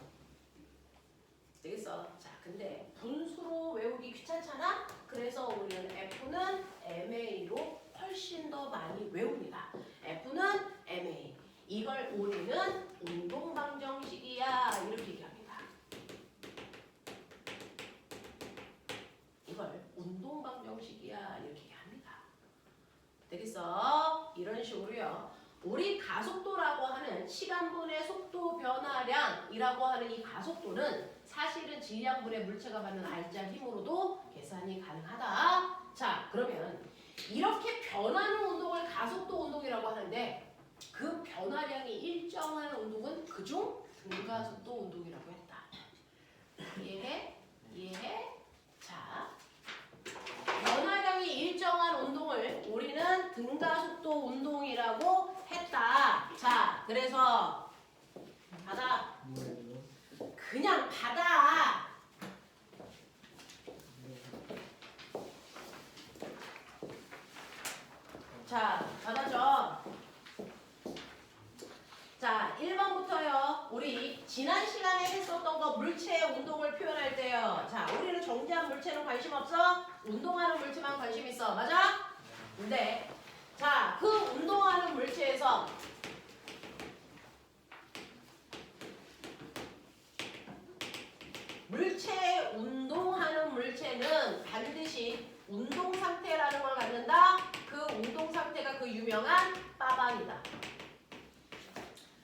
되겠어? 자, 근데 분수로 외우기 귀찮잖아? 그래서 우리는 F는 MA로 훨씬 더 많이 외웁니다. F는 MA. 이걸 우리는 운동방정식이야. 이렇게 얘기합니다. 되겠어? 이런 식으로요. 우리 가속도라고 하는 시간분의 속도 변화량이라고 하는 이 가속도는 사실은 질량분의 물체가 받는 R자 힘으로도 계산이 가능하다. 자, 그러면 이렇게 변하는 운동을 가속도 운동이라고 하는데 그 변화량이 일정한 운동은 그중 등가속도 운동이라고 했다. 이해해? 이해해? 자, 변화량이 일정한 운동을 우리는 등가속도 운동이라고 했다. 자, 그래서 받아.
뭐예요?
그냥 받아. 자, 받아줘. 자, 1번부터요. 우리 지난 시간에 했었던 거 물체의 운동을 표현할 때요. 자, 우리는 정지한 물체는 관심 없어? 운동하는 물체만 관심 있어. 맞아? 네. 자, 그 운동하는 물체에서 물체 운동하는 물체는 반드시 운동 상태라는 걸 갖는다. 그 운동 상태가 그 유명한 빠방이다.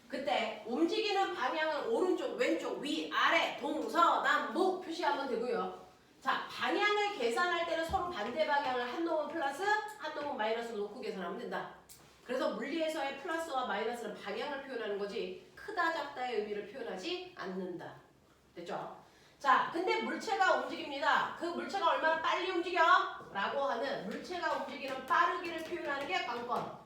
그때 움직이는 방향은 오른쪽, 왼쪽, 위, 아래, 동서남북 표시하면 되고요. 자, 방향을 계산할 때는 서로 반대 방향을 한 놈은 플러스, 한 놈은 마이너스 놓고 계산하면 된다. 그래서 물리에서의 플러스와 마이너스는 방향을 표현하는 거지 크다 작다의 의미를 표현하지 않는다. 됐죠? 자, 근데 물체가 움직입니다. 그 물체가 얼마나 빨리 움직여? 라고 하는 물체가 움직이는 빠르기를 표현하는 게 관건.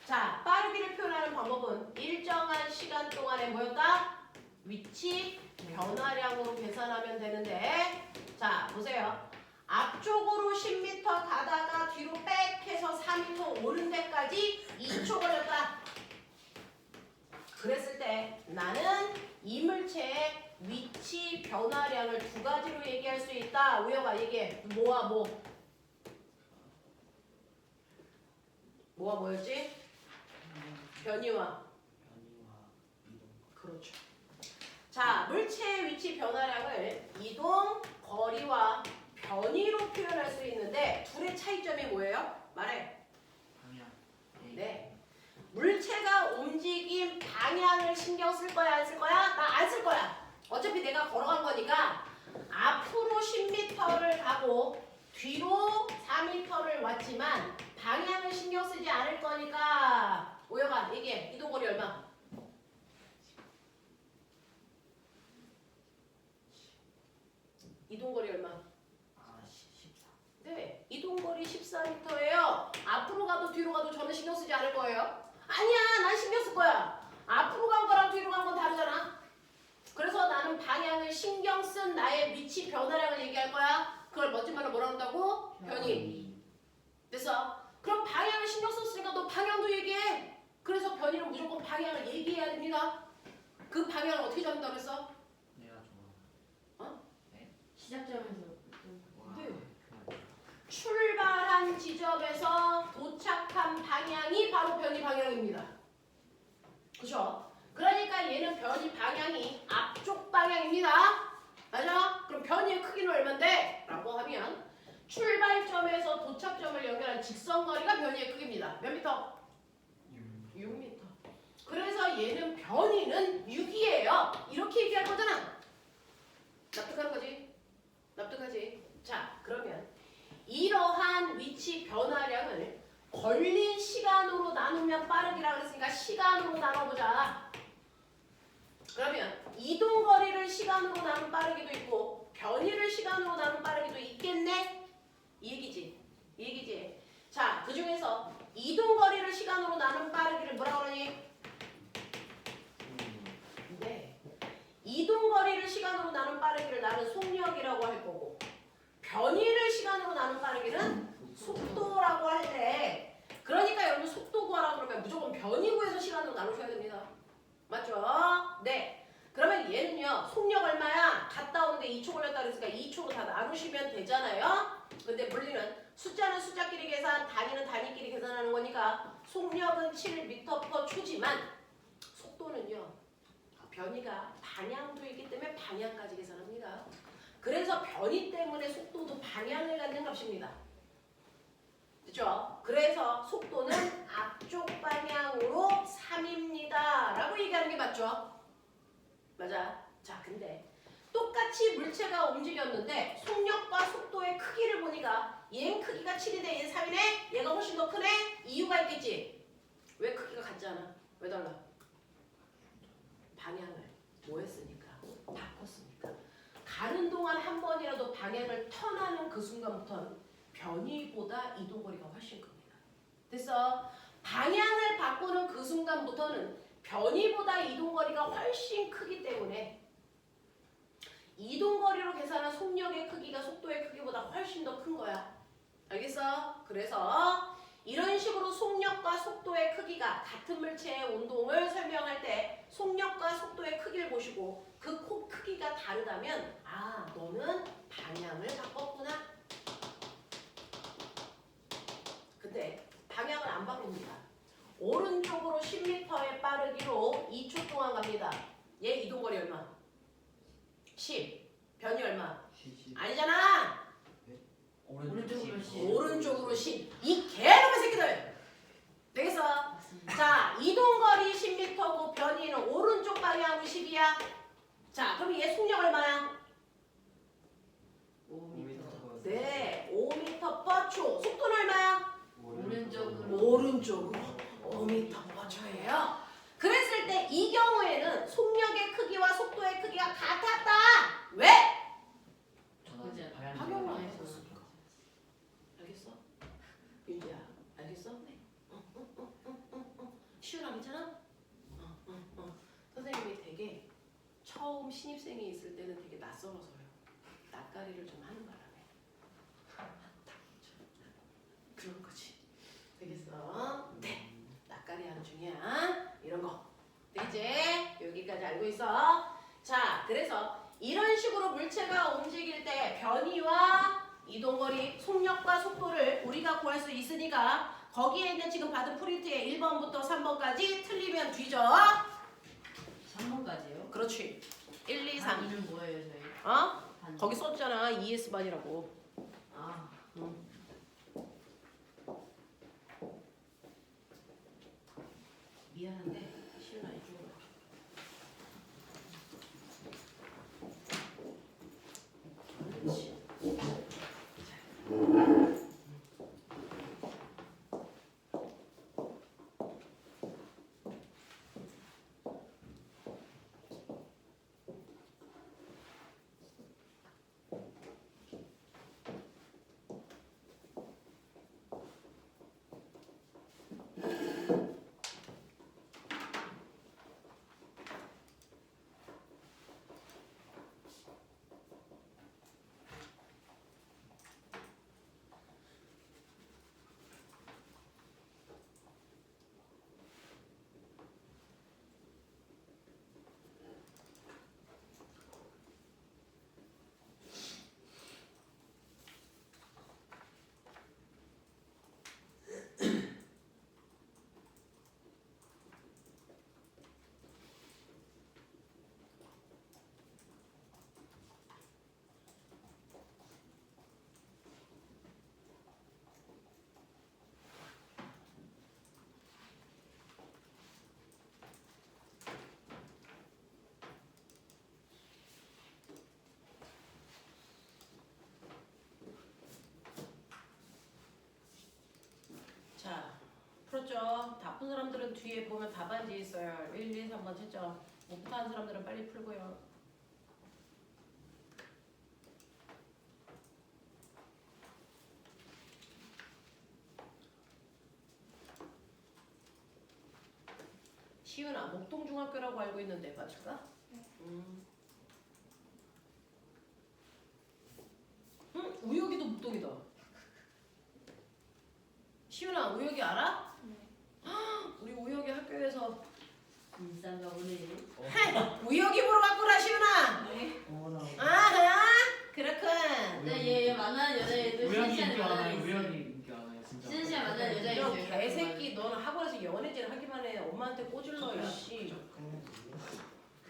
자, 빠르기를 표현하는 방법은 일정한 시간 동안에 뭐였다? 위치 변화량으로 계산하면 되는데, 자, 보세요. 앞쪽으로 10m 가다가 뒤로 빽 해서 4m 오른 데까지 2초 걸렸다. 그랬을 때 나는 이 물체의 위치 변화량을 두 가지로 얘기할 수 있다. 우혁아 얘기해. 뭐와 뭐? 뭐와 뭐였지? 변이와
이동.
그렇죠. 자, 물체의 위치 변화량을 이동, 거리와 변이로 표현할 수 있는데 둘의 차이점이 뭐예요? 말해.
방향.
네. 물체가 움직임 방향을 신경 쓸 거야, 안 쓸 거야? 나 안 쓸 거야. 어차피 내가 걸어간 거니까 앞으로 10m를 가고 뒤로 4m를 왔지만 방향을 신경 쓰지 않을 거니까 오혁아 얘기해. 이동거리 얼마? 이동거리 얼마?
아, 14.
네, 이동거리 14m예요. 앞으로 가도 뒤로 가도 저는 신경 쓰지 않을 거예요. 아니야, 난 신경 쓸 거야. 앞으로 간 거랑 뒤로 간 건 다르잖아. 그래서 나는 방향을 신경 쓴 나의 위치 변화량을 얘기할 거야. 그걸 멋진 말로 뭐라 한다고? 변이. 됐어? 그럼 방향을 신경 썼으니까 너 방향도 얘기해. 그래서 변이는 무조건 방향을 얘기해야 됩니다. 그 방향을 어떻게 잡는다고 했어?
내가 좋아하는.
시작점에서
와.
네. 출발한 지점에서 도착한 방향이 바로 변이 방향입니다. 그죠? 그러니까 얘는 변이 방향이 앞쪽 방향입니다. 맞아? 그럼 변이의 크기는 얼만데? 라고 하면 출발점에서 도착점을 연결한 직선거리가 변이의 크기입니다. 몇 미터? 6m. 그래서 얘는 변이는 6이에요. 이렇게 얘기할 거잖아. 납득하는 거지? 납득하지? 자, 그러면 이러한 위치 변화량을 걸린 시간으로 나누면 빠르기라 그랬으니까 시간으로 나눠보자. 그러면 이동거리를 시간으로 나눈 빠르기도 있고 변이를 시간으로 나눈 빠르기도 있겠네? 이 얘기지? 이 얘기지? 자, 그 중에서 이동거리를 시간으로 나눈 빠르기를 뭐라 그러니? 네. 이동거리를 시간으로 나눈 빠르기를 나는 속력이라고 할 거고 변이를 시간으로 나눈 빠르기는 속도라고 할 때 그러니까 여러분 속도 구하라 그러면 무조건 변이 구해서 시간으로 나누셔야 됩니다. 맞죠? 네. 그러면 얘는요. 속력 얼마야? 갔다 오는데 2초 걸렸다 그랬으니까 2초로 다 나누시면 되잖아요. 근데 물리는 숫자는 숫자끼리 계산, 단위는 단위끼리 계산하는 거니까 속력은 7m/초지만 속도는요. 변이가 방향도 있기 때문에 방향까지 계산합니다. 그래서 변이 때문에 속도도 방향을 갖는 값입니다. 됐죠? 그래서 속도는 앞쪽 방향으로 3입니다. 라고 얘기하는 게 맞죠? 맞아. 자, 근데 똑같이 물체가 움직였는데 속력과 속도의 크기를 보니까 얘는 크기가 7인데 얘는 3이네? 얘가 훨씬 더 크네? 이유가 있겠지? 왜 크기가 같지 않아? 왜 달라? 방향을 뭐 했으니까? 바꿨으니까. 가는 동안 한 번이라도 방향을 턴하는 그 순간부터는 변이보다 이동거리가 훨씬 큽니다. 됐어? 방향을 바꾸는 그 순간부터는 변이보다 이동거리가 훨씬 크기 때문에 이동거리로 계산한 속력의 크기가 속도의 크기보다 훨씬 더 큰 거야. 알겠어? 그래서 이런 식으로 속력과 속도의 크기가 같은 물체의 운동을 설명할 때 속력과 속도의 크기를 보시고 그 크기가 다르다면 아, 너는 방향을 바꿨구나. 근데 방향을 안 바꿉니다. 오른쪽으로 10m의 빠르기로 2초 동안 갑니다. 얘 이동거리 얼마? 10. 변이 얼마? 아니잖아.
오른쪽으로
오른쪽으로 10. 이 개놈의 새끼들. 되겠어? 자, 이동거리 10m고 변이는 오른쪽 방향으로 10이야. 자, 그럼 얘 속력 얼마야?
5m.
네, 5m/초. 속도는 얼마야? 오른쪽으로 5m/초예요. 그랬을 때 이 경우에는 속력의 크기와 속도의 크기가 같았다. 왜?
그죠?
방향을 안 바꿨으니까. 알겠어? 윤지야, 알겠어? 네. 시윤아 괜찮아? 선생님이 되게 처음 신입생이 있을 때는 되게 낯설어서요. 낯가리를 좀 하는 바람에. 그런 거지. 되겠어? 네. 낯가리 하는 중이야. 이런 거. 이제 여기까지 알고 있어. 자, 그래서 이런 식으로 물체가 움직일 때 변이와 이동거리, 속력과 속도를 우리가 구할 수 있으니까 거기에 있는 지금 받은 프린트의 1번부터 3번까지 틀리면 뒤져.
3번까지요?
그렇지. 1, 2, 3.
반이는 뭐예요, 저희?
어?
반.
거기 썼잖아. ES반이라고.
아,
미안한데 시윤아 이쪽으로 와. 그렇지. 자, 풀었죠? 다 푼 사람들은 뒤에 보면 답안지 있어요. 1, 2, 3번 채점. 못부터 하는 사람들은 빨리 풀고요. 시은아, 목동중학교라고 알고 있는데 맞을까?
네.
응? 우혁이도 목동이다. 시은아, 우혁이 알아?
네.
우리 우혁이 학교에서
인싸가 오늘.
우혁이 보러 갔구나, 시은아.
네.
아하, 그렇군.
얘 만나는 여자애도
우연히
신시한
인기 많아요.
만나는
우연히 인기 많아요. 진짜.
신시한 만나는 여자
너
있어요.
개새끼, 너는 학원에서 연애질 하기만 해. 엄마한테 꼬질러, 이씨.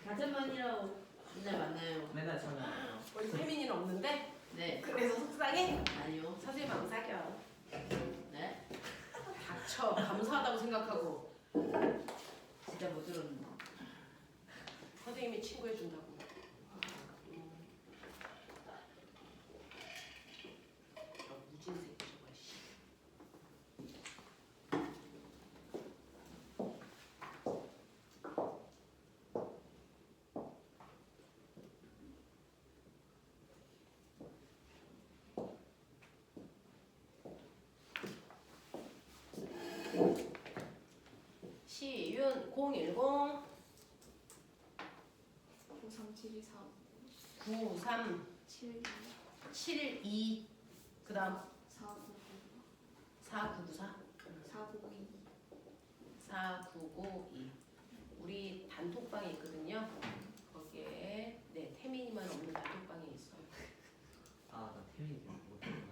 같은 반이라고 맨날 만나요.
맨날 찾아요.
우리 세민이는 없는데?
네.
그래서 속상해?
아니요.
선생님 안 사겨.
네.
그쵸. 감사하다고 생각하고
진짜 못 들었는데.
선생님이 친구해준다고. 무진 새끼 저거 씨. 시윤 010
9372
93
72
72 그다음
49
4994
4992
4992 우리 단톡방이 있거든요. 거기에 네 태민이만 없는 단톡방이 있어요.
아, 나 태민이 못했구나.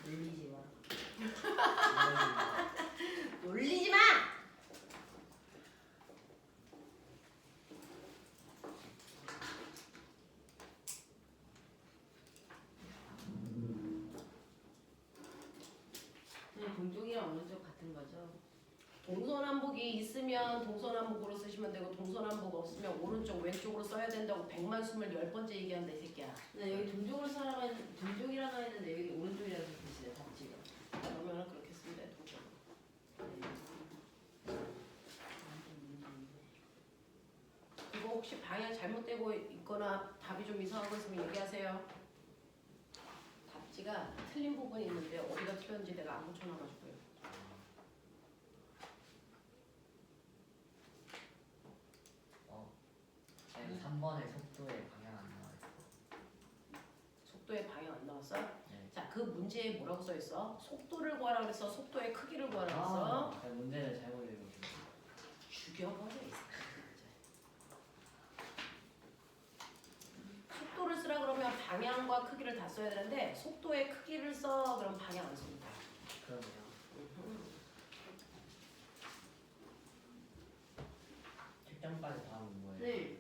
놀리지 마.
놀리지 마.
그냥 동쪽이랑 오른쪽 같은 거죠?
동서남북이 있으면 동서남북으로 쓰시면 되고 동서남북 없으면 오른쪽 왼쪽으로 써야 된다고 100만 10번째 얘기한다 이 새끼야.
근데 여기 동쪽으로 살아가 있는 동쪽이라고 했는데 여기 오른쪽이라고 쓰시네 답지가.
그러면 그렇게 쓰면 돼 동쪽. 이거 혹시 방향 잘못되고 있거나 답이 좀 이상하고 있으면 얘기하세요. 답지가 틀린 부분이 있는데 어디가 틀렸는지 내가 안 붙여놔가지고요.
아니, 3번에 속도에 방향 안 나와 있어.
속도의 방향 안 나왔어?
네.
자, 그 문제에 뭐라고 써 있어? 속도를 구하라 그랬어. 속도의 크기를 구하라 그랬어.
아, 문제를 잘못 읽었어.
죽여버려 이 새끼. 속도를 쓰라 그러면 방향과 크기를 다 써야 되는데 속도의 크기를 써 그럼 방향 안 씁니다.
그러네요. 책장까지 다음은 뭐예요?
네.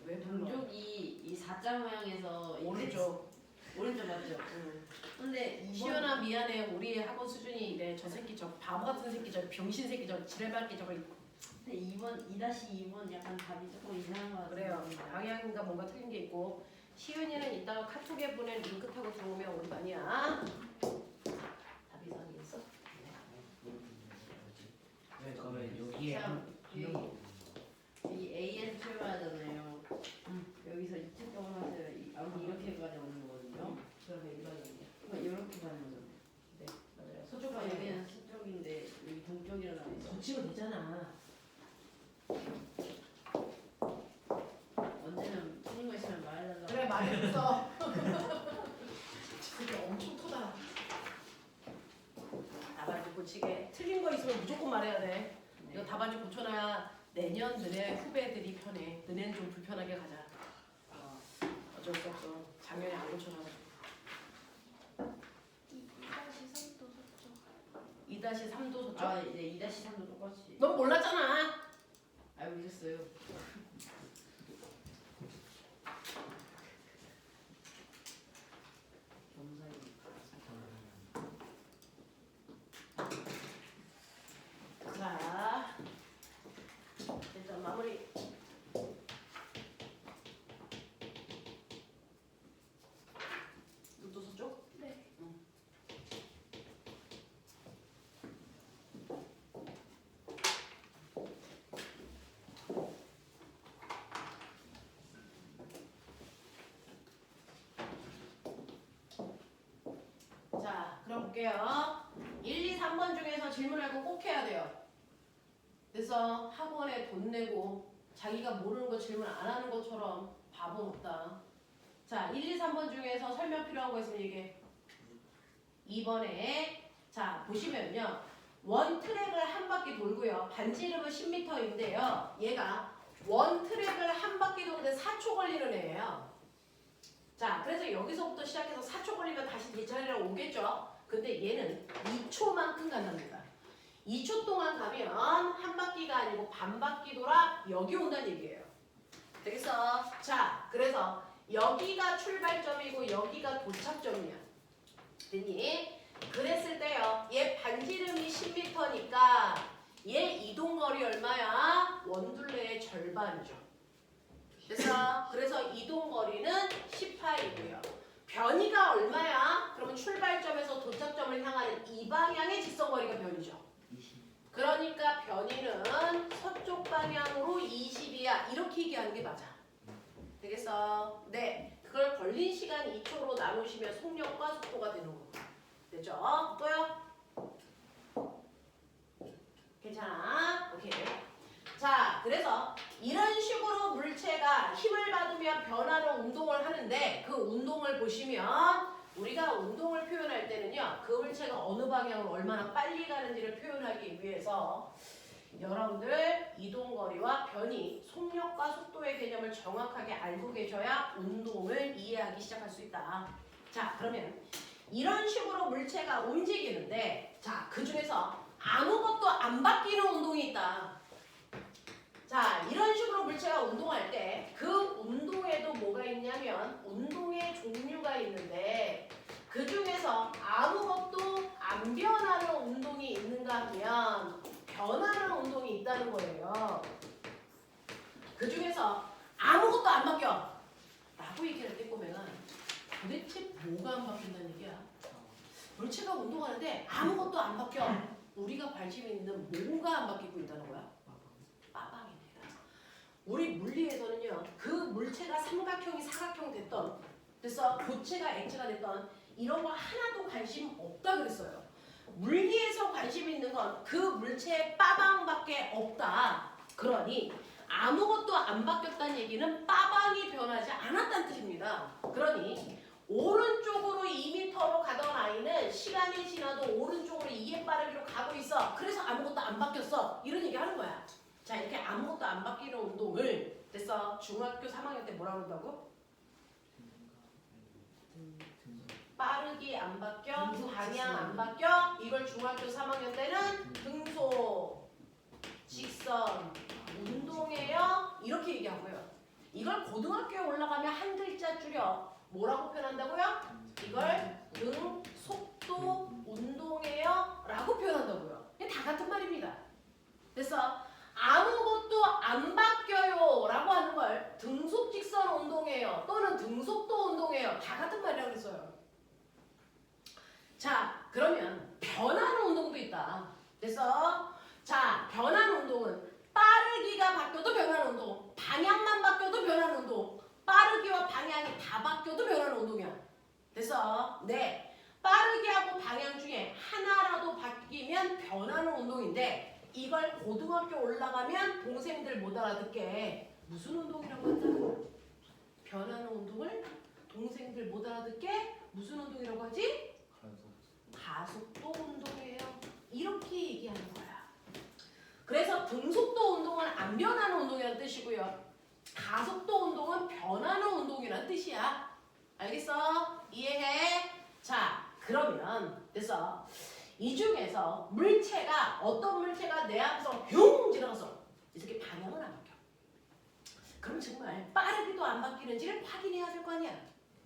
왜
동쪽이 이 4자 모양에서 이
오른쪽.
오른쪽 맞죠?
응.
근데 2번
시연아 미안해. 우리 학원 수준이 이래. 저 새끼 저 바보 같은 새끼 저 병신 새끼 저 지랄받기 저거
근데 2번 2-2번 약간 답이 조금 이상한 것 같아요.
그래요. 방향인가 뭔가 틀린 게 있고 시윤이는 이따가 카톡에 보낸 링크 타고 들어오면 우리 반이야. 답이 이상이 있어?
왜 그러면 여기에
참,
한
이 A에서 출발하잖아요. 여기서 이쪽으로 하세요. 아무튼 이렇게까지 오는 거거든요.
그러면 일반인이야.
그럼 이렇게 가는 거죠.
네, 맞아요.
서쪽
서쪽 방향.
여기는 서쪽인데 여기 동쪽이라고 해서
붙이면 되잖아.
언제는 틀린 거 있으면 말해달라고.
그래 말했어. 진짜 엄청 토다. 답안지 고치게. 틀린 거 있으면 무조건 말해야 돼. 이거 답안지 고쳐놔야 내년 너네 후배들이 편해. 너네는 좀 불편하게 가자. 어쩔 수 없어. 작년에 안 고쳐놔가지고.
2-3도 섰죠.
2-3도 소쪽.
아 이제 2-3도 똑같이
넌 몰랐잖아.
알고 있었어요.
자, 일단 마무리. 눈도 서쪽?
네.
자, 그럼 볼게요. 1, 2, 3번 중에서 질문할 거 꼭 해야 돼요. 그래서 학원에 돈 내고 자기가 모르는 거 질문 안 하는 것처럼 바보 없다. 자, 1, 2, 3번 중에서 설명 필요한 거 있으면 얘기해. 2번에 자, 보시면요. 원 트랙을 한 바퀴 돌고요. 반지름은 10m인데요. 얘가 원 트랙을 한 바퀴 도는데 4초 걸리는 애예요. 자, 그래서 여기서부터 시작해서 4초 걸리면 다시 이 자리로 오겠죠. 근데 얘는 2초만큼 간답니다. 2초 동안 가면 한 바퀴가 아니고 반 바퀴 돌아 여기 온다는 얘기예요. 되겠어? 자, 그래서 여기가 출발점이고 여기가 도착점이야. 됐니? 그랬을 때요. 얘 반지름이 10m니까 얘 이동거리 얼마야? 원둘레의 절반이죠. 됐어? 그래서 이동거리는 18이고요. 변이가 얼마야? 그러면 출발점에서 도착점을 향하는 이 방향의 직선거리가 변이죠.
20.
그러니까 변이는 서쪽 방향으로 20이야. 이렇게 얘기하는 게 맞아. 되겠어? 네. 그걸 걸린 시간 2초로 나누시면 속력과 속도가 되는 거고. 됐죠? 또요? 괜찮아? 오케이. 자, 그래서 이런 식으로 물체가 힘을 받으면 변하는 운동을 하는데 그 운동을 보시면 우리가 운동을 표현할 때는요. 그 물체가 어느 방향으로 얼마나 빨리 가는지를 표현하기 위해서 여러분들 이동거리와 변이, 속력과 속도의 개념을 정확하게 알고 계셔야 운동을 이해하기 시작할 수 있다. 자, 그러면 이런 식으로 물체가 움직이는데 자, 그 중에서 아무것도 안 바뀌는 운동이 있다. 자, 이런 식으로 물체가 운동할 때 그 운동에도 뭐가 있냐면 운동의 종류가 있는데 그 중에서 아무것도 안 변하는 운동이 있는가 하면 변하는 운동이 있다는 거예요. 그 중에서 아무것도 안 바뀌어 라고 얘기를 할 때 보면 도대체 뭐가 안 바뀐다는 얘기야? 물체가 운동하는데 아무것도 안 바뀌어. 우리가 관심 있는 뭐가 안 바뀌고 있다는 거야? 빠방입니다. 우리 물리에서는요. 그 물체가 삼각형이 사각형 됐던 그래서 고체가 액체가 됐던 이런 거 하나도 관심 없다 그랬어요. 물리에서 관심 있는 건 그 물체의 빠방밖에 없다. 그러니 아무것도 안 바뀌었다는 얘기는 빠방이 변하지 않았다는 뜻입니다. 그러니 오른쪽으로 2m로 가던 아이는 시간이 지나도 오른쪽으로 2의 빠르기로 가고 있어. 그래서 아무것도 안 바뀌었어. 이런 얘기 하는 거야. 자, 이렇게 아무것도 안 바뀌는 운동을 됐어. 중학교 3학년 때 뭐라고 그런다고? 빠르기 안 바뀌어, 방향 안 바뀌어. 이걸 중학교 3학년 때는 등속, 직선, 운동이에요. 이렇게 얘기하고요. 이걸 고등학교에 올라가면 한 글자 줄여 뭐라고 표현한다고요? 이걸 등속도 운동이에요 라고 표현한다고요. 이게 다 같은 말입니다. 그래서 아무것도 안 바뀌어요 라고 하는 걸 등속 직선 운동이에요 또는 등속도 운동이에요. 다 같은 말이라고 그랬어요. 자, 그러면 변하는 운동도 있다. 그래서 자, 변하는 운동은 빠르기가 바뀌어도 변하는 운동, 방향만 바뀌어도 변하는 운동, 빠르기와 방향이 다 바뀌어도 변하는 운동이야. 그래서 네, 빠르기하고 방향 중에 하나라도 바뀌면 변하는 운동인데 이걸 고등학교 올라가면 동생들 못 알아듣게 무슨 운동이라고 한다는 변하는 운동을 동생들 못 알아듣게 무슨 운동이라고 하지? 가속도 운동이에요. 이렇게 얘기하는 거야. 그래서 등속도 운동은 안 변하는 운동이라는 뜻이고요. 가속도 운동은 변하는 운동이라는 뜻이야. 알겠어? 이해해? 자, 그러면 그래서 이 중에서 물체가 어떤 물체가 내 앞에서 흉 지나갔어. 이 새끼 방향은 안 바뀌어. 그럼 정말 빠르기도 안 바뀌는지를 확인해야 될 거 아니야.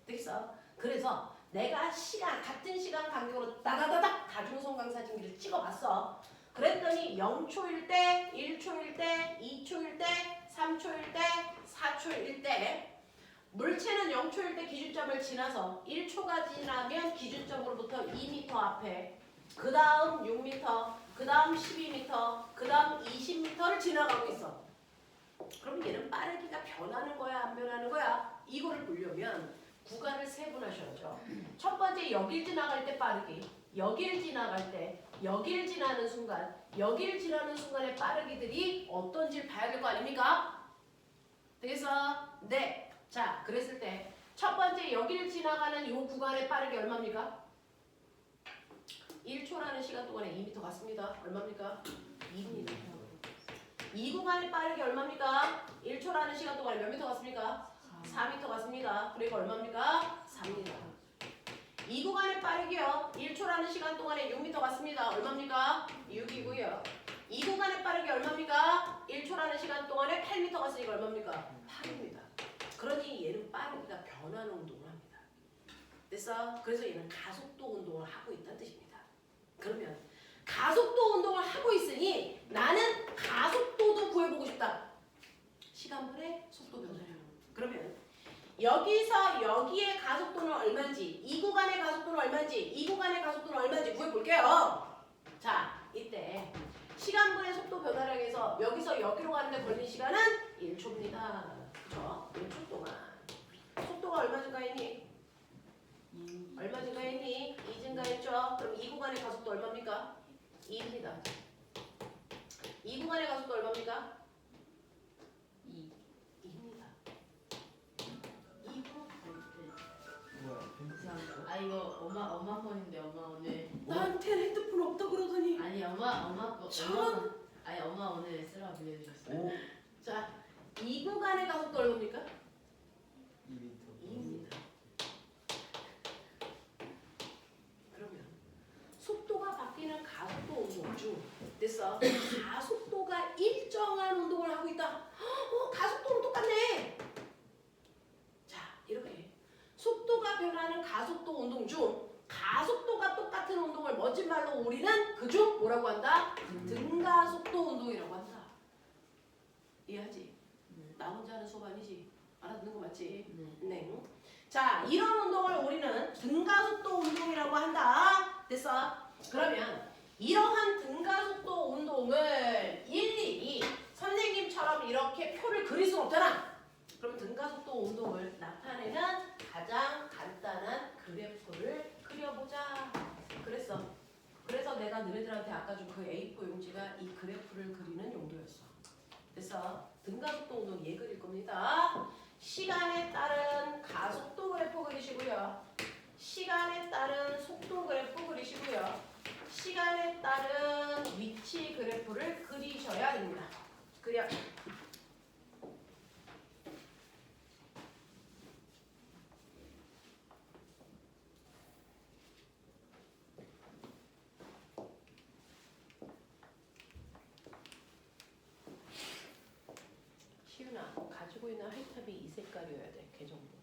되겠어? 그래서 내가 같은 시간 간격으로 따다다닥 다중성광사진기를 찍어봤어. 그랬더니 0초일 때, 1초일 때, 2초일 때, 3초일 때, 4초일 때 물체는 0초일 때 기준점을 지나서 1초가 지나면 기준점으로부터 2m 앞에 그 다음 6m, 그 다음 12m, 그 다음 20m를 지나가고 있어. 그럼 얘는 빠르기가 변하는 거야 안 변하는 거야? 이거를 보려면 구간을 세분하셔야죠. 첫 번째 여길 지나갈 때 빠르기, 여길 지나갈 때, 여길 지나는 순간, 여길 지나는 순간의 빠르기들이 어떤지를 봐야 될 거 아닙니까? 되겠어? 네. 자, 그랬을 때 첫 번째 여길 지나가는 이 구간의 빠르기 얼마입니까? 1초라는 시간 동안에 2m 갔습니다. 얼마입니까? 2분이다. 이 구간의 빠르기 얼마입니까? 1초라는 시간 동안에 몇 미터 갔습니까? 4m 갔습니다. 그리고 얼마입니까? 3m. 이 구간의 빠르기요. 1초라는 시간 동안에 6m 갔습니다. 얼마입니까? 6이고요. 이 구간의 빠르기 얼마입니까? 1초라는 시간 동안에 8m 갔으니까 얼마입니까? 8입니다. 그러니 얘는 빠르기가 변하는 운동을 합니다. 됐어? 그래서 얘는 가속도 운동을 하고 있다는 뜻입니다. 그러면 가속도 운동을 하고 있으니 나는 가속도도 구해보고 싶다. 시간분의 속도 변화량. 그러면 여기서 여기의 가속도는 얼마인지, 이 구간의 가속도는 얼마인지, 이 구간의 가속도는 얼마인지 구해볼게요. 자, 이때 시간분의 속도 변화량에서 여기서 여기로 가는데 걸린 시간은 1초입니다. 그죠? 1초 동안. 속도가 얼마 증가했니? 얼마 증가했니? 2 증가했죠? 그럼 이 구간의 가속도 얼마입니까? 2입니다. 이 구간의 가속도 얼마입니까? 2입니다. 2구.
뭐야?
아 이거 엄마 폰인데 엄마 오늘
나한테는 핸드폰 없다 그러더니.
아니 엄마 거
전.
아니 엄마 오늘 쓰라고 빌려주셨어요.
오.
자, 이 구간의 가속도 얼마입니까?
2m.
2입니다. 그러면 속도가 바뀌는 가속도 운동 중 됐어. 가속도가 일정한 운동을 하고 있다. 가속도는 똑같네. 자, 이렇게 속도가 변하는 가속도 운동 중 가속도가 똑같은 운동을 멋진 말로 우리는 그중 뭐라고 한다? 등가속도 운동이라고 한다. 이해하지? 나 혼자 하는 수업 아니지? 알아듣는 거 맞지? 네. 자, 이런 운동을 우리는 등가속도 운동이라고 한다. 됐어? 그러면 이러한 등가속도 운동을 일일이 선생님처럼 이렇게 표를 그릴 수는 없잖아. 그럼 등가속도 운동을 나타내는 가장 간단한 그래프를 그려보자. 그랬어. 그래서 내가 너희들한테 아까 준 그 A4 용지가 이 그래프를 그리는 용도였어. 됐어? 등가속도 운동 얘 그릴 겁니다. 시간에 따른 가속도 그래프 그리시고요. 시간에 따른 속도 그래프 그리시고요. 시간에 따른 위치 그래프를 그리셔야 됩니다. 그려. 시윤아, 가지고 있는 하이탑이 이 색깔이어야 돼. 개정도.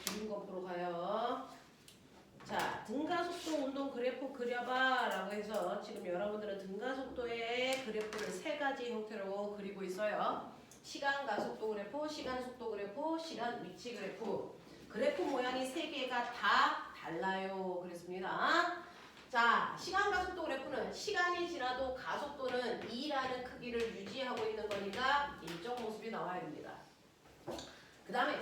기준 거꾸로 가요. 자, 등가속도 운동 그래프 그려봐 라고 해서 지금 여러분들은 등가속도의 그래프를 세 가지 형태로 그리고 있어요. 시간 가속도 그래프, 시간 속도 그래프, 시간 위치 그래프. 그래프 모양이 세 개가 다 달라요. 그랬습니다. 자, 시간 가속도 그래프는 시간이 지나도 가속도는 2라는 크기를 유지하고 있는 거니까 일정 모습이 나와야 됩니다. 그 다음에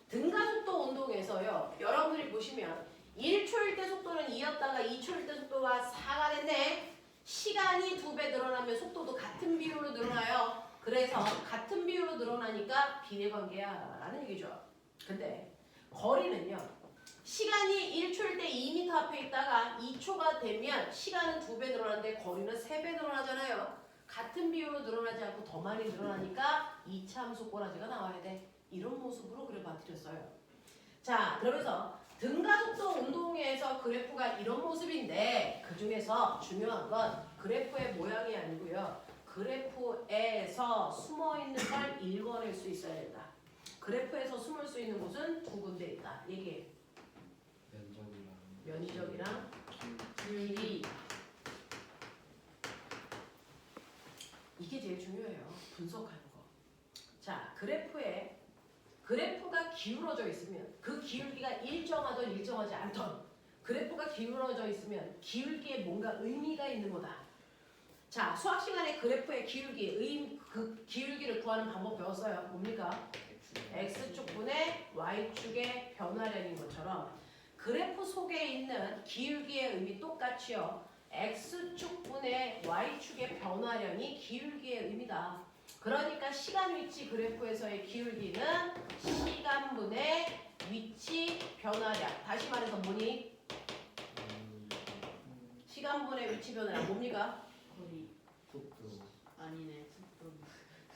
등가속도 운동에서요. 여러분들이 보시면 1초일 때 속도는 2였다가 2초일 때 속도가 4가 됐네. 시간이 2배 늘어나면 속도도 같은 비율로 늘어나요. 그래서 같은 비율로 늘어나니까 비례관계야 라는 얘기죠. 근데 거리는요. 시간이 1초일 때 2m 앞에 있다가 2초가 되면 시간은 2배 늘어나는데 거리는 3배 늘어나잖아요. 같은 비율로 늘어나지 않고 더 많이 늘어나니까 2차함수 꼬라지가 나와야 돼. 이런 모습으로 그려봐드렸어요. 자, 그러면서 등가속도 운동에서 그래프가 이런 모습인데 그 중에서 중요한 건 그래프의 모양이 아니고요. 그래프에서 숨어있는 걸 읽어낼 수 있어야 된다. 그래프에서 숨을 수 있는 곳은 두 군데 있다. 얘기해. 면적이랑 길이. 이게 제일 중요해요. 분석하는 거. 자, 그래프가 기울어져 있으면 그 기울기가 일정하든 일정하지 않든 그래프가 기울어져 있으면 기울기에 뭔가 의미가 있는 거다. 자, 수학 시간에 그래프의 기울기, 그 기울기를 구하는 방법 배웠어요. 뭡니까? x축분의 y축의 변화량인 것처럼 그래프 속에 있는 기울기의 의미 똑같이요. x축분의 y축의 변화량이 기울기의 의미다. 그러니까 시간 위치 그래프에서의 기울기는 시간분의 위치 변화량. 다시 말해서 뭐니? 시간분의 위치 변화량 뭡니까?
거리
속도.
아니네 속도.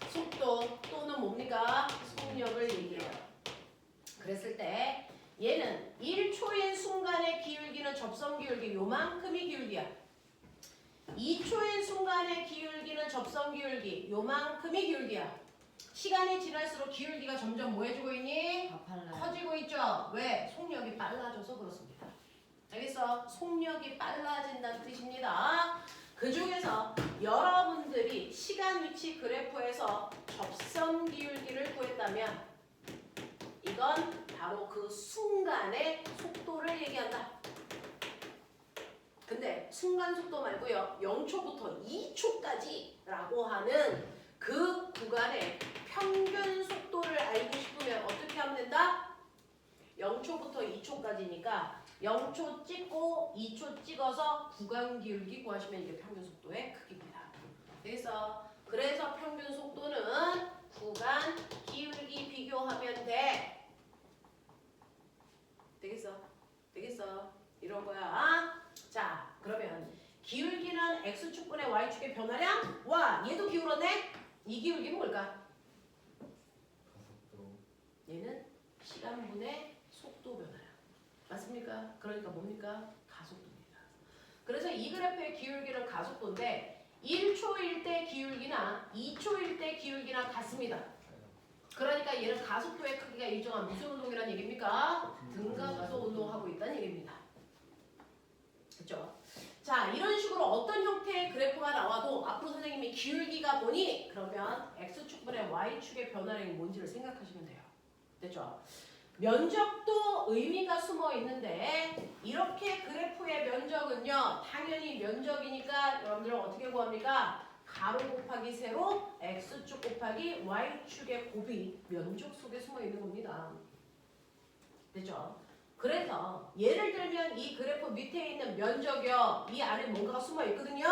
속도 또는 뭡니까? 속력을 얘기해요. 그랬을 때 얘는 1초인 순간의 기울기는 접선 기울기 요만큼이 기울기야. 2초인 순간의 기울기는 접선 기울기 요만큼이 기울기야. 시간이 지날수록 기울기가 점점 뭐 해주고 있니?
가팔라요.
커지고 있죠. 왜? 속력이 빨라져서 그렇습니다. 알겠어? 속력이 빨라진다는 뜻입니다. 그 중에서 여러분들이 시간 위치 그래프에서 접선 기울기를 구했다면 이건 바로 그 순간의 속도를 얘기한다. 근데 순간 속도 말고요. 0초부터 2초까지라고 하는 그 구간의 평균 속도를 알고 싶으면 어떻게 하면 된다? 0초부터 2초까지니까 0초 찍고 2초 찍어서 구간 기울기 구하시면 이게 평균 속도의 크기입니다. 그래서 평균 속도는 구간 기울기 비교하면 돼. 되겠어? 이런 거야. 자, 그러면 기울기는 x축분의 y축의 변화량. 와, 얘도 기울었네. 이 기울기는 뭘까?
가속도.
얘는 시간분의 속도 변화량. 맞습니까? 그러니까 뭡니까? 가속도입니다. 그래서 이 그래프의 기울기는 가속도인데 1초일 때 기울기나 2초일 때 기울기나 같습니다. 그러니까 얘는 가속도의 크기가 일정한 무슨 운동이라는 얘기입니까? 등가속도 운동하고 있다는 얘기입니다. 그렇죠? 자, 이런 식으로 어떤 형태의 그래프가 나와도 앞으로 선생님이 기울기가 뭐니? 그러면 x축분의 y축의 변화량이 뭔지를 생각하시면 돼요. 됐죠? 면적도 의미가 숨어 있는데 이렇게 그래프의 면적은요. 당연히 면적이니까 여러분들은 어떻게 구합니까? 가로 곱하기 세로 x축 곱하기 y축의 곱이 면적 속에 숨어 있는 겁니다. 됐죠? 그래서 예를 들면 이 그래프 밑에 있는 면적이요. 이 안에 뭔가가 숨어 있거든요.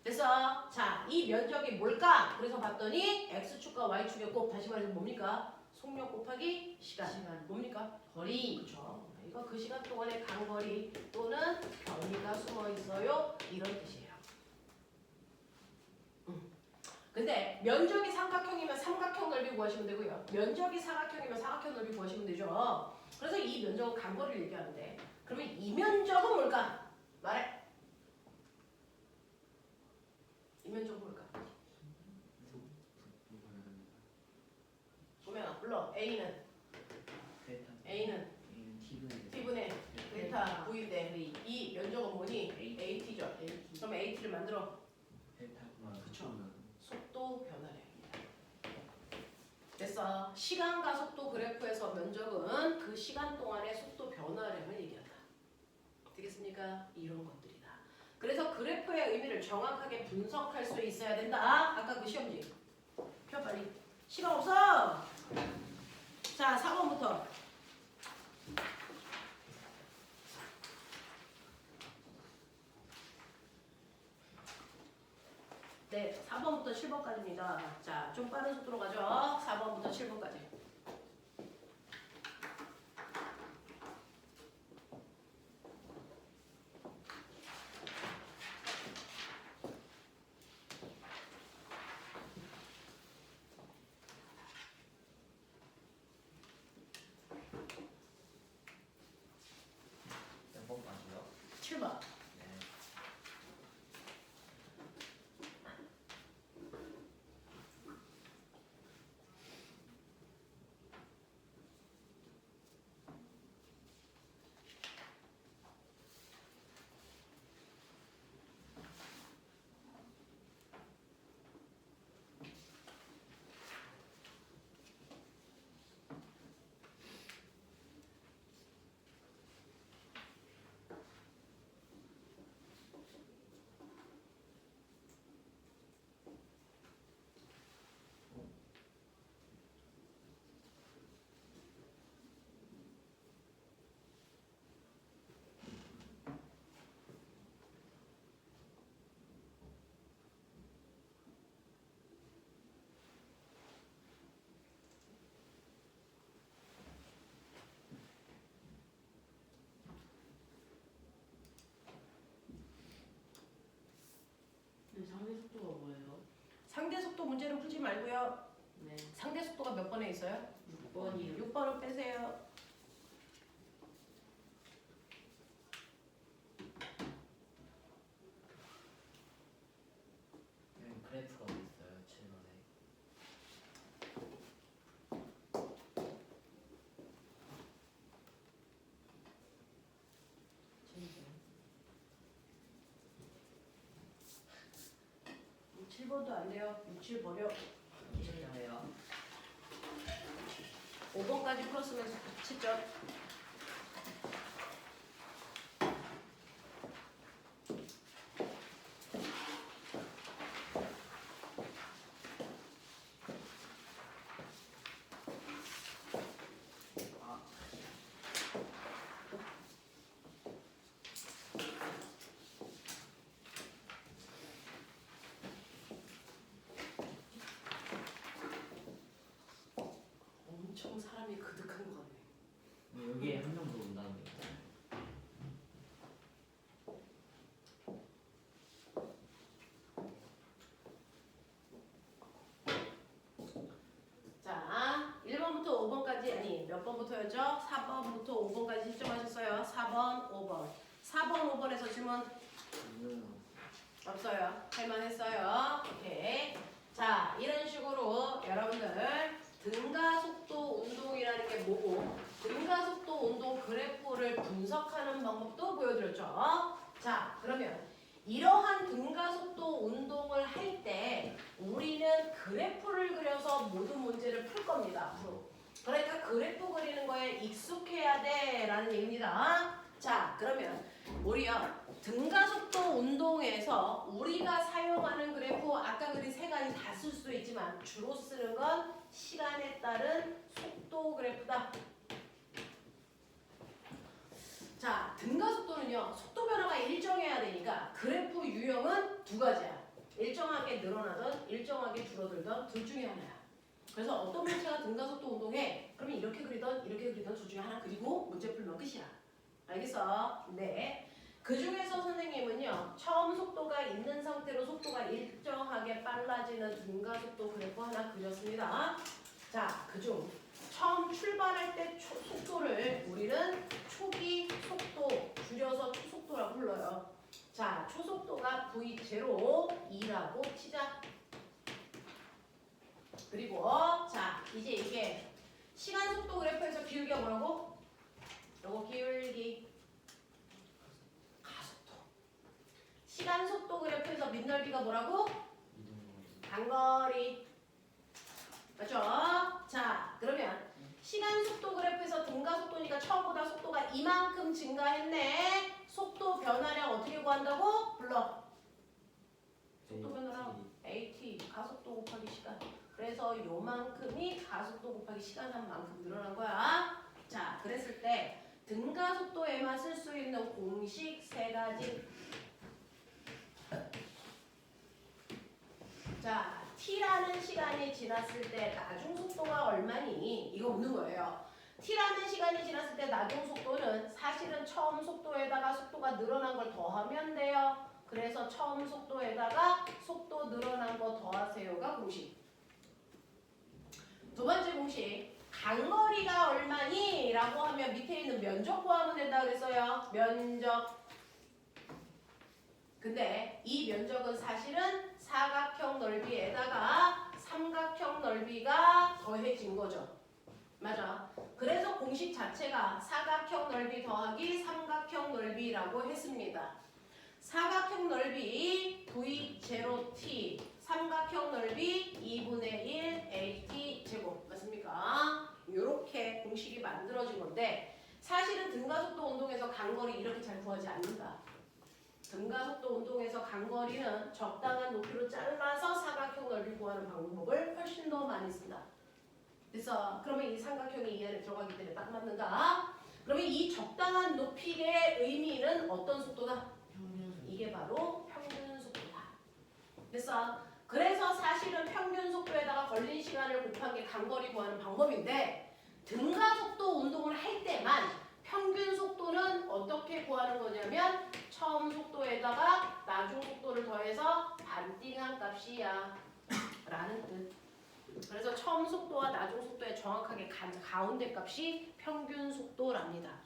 그래서 자, 이 면적이 뭘까? 그래서 봤더니 x축과 y축의 곱 다시 말해서 뭡니까? 속력 곱하기 시간. 뭡니까? 거리. 그렇죠. 이거 그 시간 동안의 간거리 또는 변이가 숨어 있어요. 이런 뜻이에요. 근데 면적이 삼각형이면 삼각형 넓이 구하시면 되고요. 면적이 사각형이면 사각형 넓이 구하시면 되죠. 그래서 이 면적은 간거리를 얘기하는데 그러면 이 면적은 뭘까? 말해. 이 면적은 뭘까? 보면 불러. A는 T분의 델타 V인데 이 면적은 뭐니? AT죠. 그럼 AT를 만들어. 그쵸. 속도 변화량입니다. 됐어. 시간 가속도 그래프에서 면적은 그 시간 동안의 속도 변화량을 얘기한다. 되겠습니까? 이런 것들이다. 그래서 그래프의 의미를 정확하게 분석할 수 있어야 된다. 아까 그 시험지. 펴 빨리. 시간 없어. 자, 4번부터. 네, 4번부터 7번까지입니다. 자, 좀 빠른 속도로 가죠. 4번부터 7번까지.
몇 번까지요?
7번.
네.
문제는 풀지 말고요.
네.
상대 속도가 몇 번에 있어요?
6번이요.
6번은 빼세요.
그래프가 어디 있어요? 7번에.
음, 7번도 안 돼요. 6, 7 버려.
왜요?
5번까지 풀었으면 7점. 엄청 사람이 그득한 것 같네.
여기에 한 명 더 온다는 거.
자, 1번부터 5번까지 아니 몇 번부터였죠? 4번부터 5번까지 실점하셨어요. 4번, 5번. 4번, 5번에서 질문 없어요. 할만했어요. 오케이. 자, 이런 식으로 여러분들 등가속도 운동이라는 게 뭐고 등가속도 운동 그래프를 분석하는 방법도 보여드렸죠. 자, 그러면 이러한 등가속도 운동을 할 때 우리는 그래프를 그려서 모든 문제를 풀 겁니다. 앞으로. 그러니까 그래프 그리는 거에 익숙해야 돼 라는 얘기입니다. 자, 그러면 우리요 등가속도 운동에서 우리가 사용하는 그래프 아까 그린 세 가지 다 쓸 수도 있지만 주로 쓰는 건 시간에 따른 속도 그래프다. 자, 등가속도는요 속도 변화가 일정해야 되니까 그래프 유형은 두 가지야. 일정하게 늘어나던 일정하게 줄어들던 둘 중에 하나야. 그래서 어떤 물체가 등가속도 운동해? 그러면 이렇게 그리던 둘 중에 하나 그리고 문제 풀면 끝이야. 알겠어? 네. 그 중에서 선생님은요 처음 속도가 있는 상태로 속도가 일정하게 빨라지는 등가속도 그래프 하나 그렸습니다. 자, 그중 처음 출발할 때 속도를 우리는 초기 속도 줄여서 초속도라고 불러요. 자, 초속도가 V02라고 치자. 그리고 자 이제 이게 시간 속도 그래프에서 기울기가 뭐라고? 요거 기울기. 가속도. 시간 속도 그래프에서 밑넓이가 뭐라고? 단거리. 맞죠? 자, 그러면 시간 속도 그래프에서 등가속도니까 처음보다 속도가 이만큼 증가했네. 속도 변화량 어떻게 구한다고? 불러. 속도 변화량 AT 가속도 곱하기 시간. 그래서 요만큼이 가속도 곱하기 시간 한 만큼 늘어난 거야. 자, 그랬을 때 등가속도에만 쓸 수 있는 공식 세 가지. 자, t라는 시간이 지났을 때 나중 속도가 얼마니? 이거 묻는 거예요. t라는 시간이 지났을 때 나중 속도는 사실은 처음 속도에다가 속도가 늘어난 걸 더하면 돼요. 그래서 처음 속도에다가 속도 늘어난 거 더하세요가 공식. 두 번째 공식. 간거리가 얼마니? 라고 하면 밑에 있는 면적 구하면 된다 그랬어요. 면적. 근데 이 면적은 사실은 사각형 넓이에다가 삼각형 넓이가 더해진 거죠. 맞아. 그래서 공식 자체가 사각형 넓이 더하기 삼각형 넓이라고 했습니다. 사각형 넓이 V0t, 삼각형 넓이 2분의 1 AT 제곱. 맞습니까? 이렇게 공식이 만들어진 건데 사실은 등가속도 운동에서 간거리 이렇게 잘 구하지 않는다. 등가속도 운동에서 간거리는 적당한 높이로 잘라서 사각형 넓이 구하는 방법을 훨씬 더 많이 쓴다. 그래서 그러면 이 삼각형이 이 안에 들어가기 때문에 딱 맞는다. 그러면 이 적당한 높이의 의미는 어떤 속도다? 이게 바로 평균 속도다. 그래서 사실은 평균 속도에다가 걸린 시간을 곱한 게 간거리 구하는 방법인데 등가속도 운동을 할 때만 평균 속도는 어떻게 구하는 거냐면 처음 속도에다가 나중 속도를 더해서 반띵한 값이야. 라는 뜻. 그래서 처음 속도와 나중 속도의 정확하게 가운데 값이 평균 속도랍니다.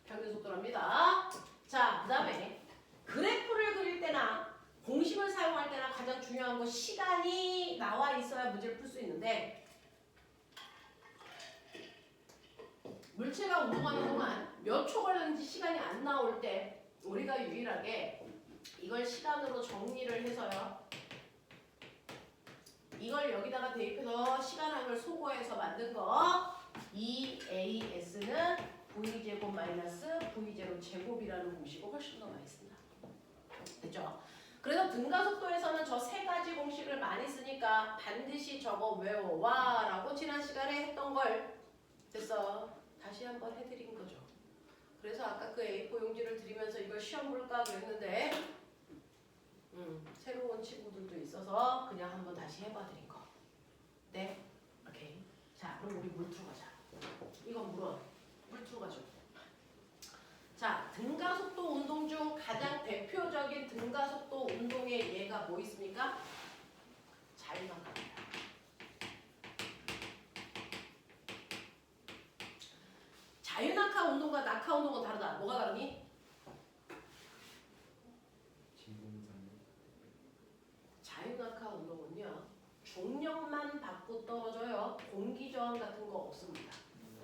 평균 속도랍니다. 자, 그 다음에 그래프를 그릴 때나 공식을 사용할 때나 가장 중요한 건 시간이 나와 있어야 문제를 풀 수 있는데 물체가 운동하는 동안 몇 초 걸렸는지 시간이 안 나올 때 우리가 유일하게 이걸 시간으로 정리를 해서요. 이걸 여기다가 대입해서 시간항을 소거해서 만든 거 EAS는 V제곱 마이너스 V0 제곱이라는 공식을 훨씬 더 많이 쓴다. 됐죠? 그래서 등가속도에서는 저 세 가지 공식을 많이 쓰니까 반드시 저거 외워와 라고 지난 시간에 했던 걸 됐어. 다시 한번 해드린 거죠. 그래서 아까 그 A4 용지를 드리면서 이걸 시험 볼까 그랬는데 새로운 친구들도 있어서 그냥 한번 다시 해봐드린 거. 네? 오케이. 자, 그럼 우리 물 풀어가자. 이건 물어. 물 풀어가죠. 자, 등가속도 운동 중 가장 대표적인 등가속도 운동의 예가 뭐 있습니까? 자유낙하입니다. 자유낙하 운동과 낙하 운동은 다르다. 뭐가 다르니? 자유낙하 운동은요. 중력만 받고 떨어져요. 공기저항 같은 거 없습니다.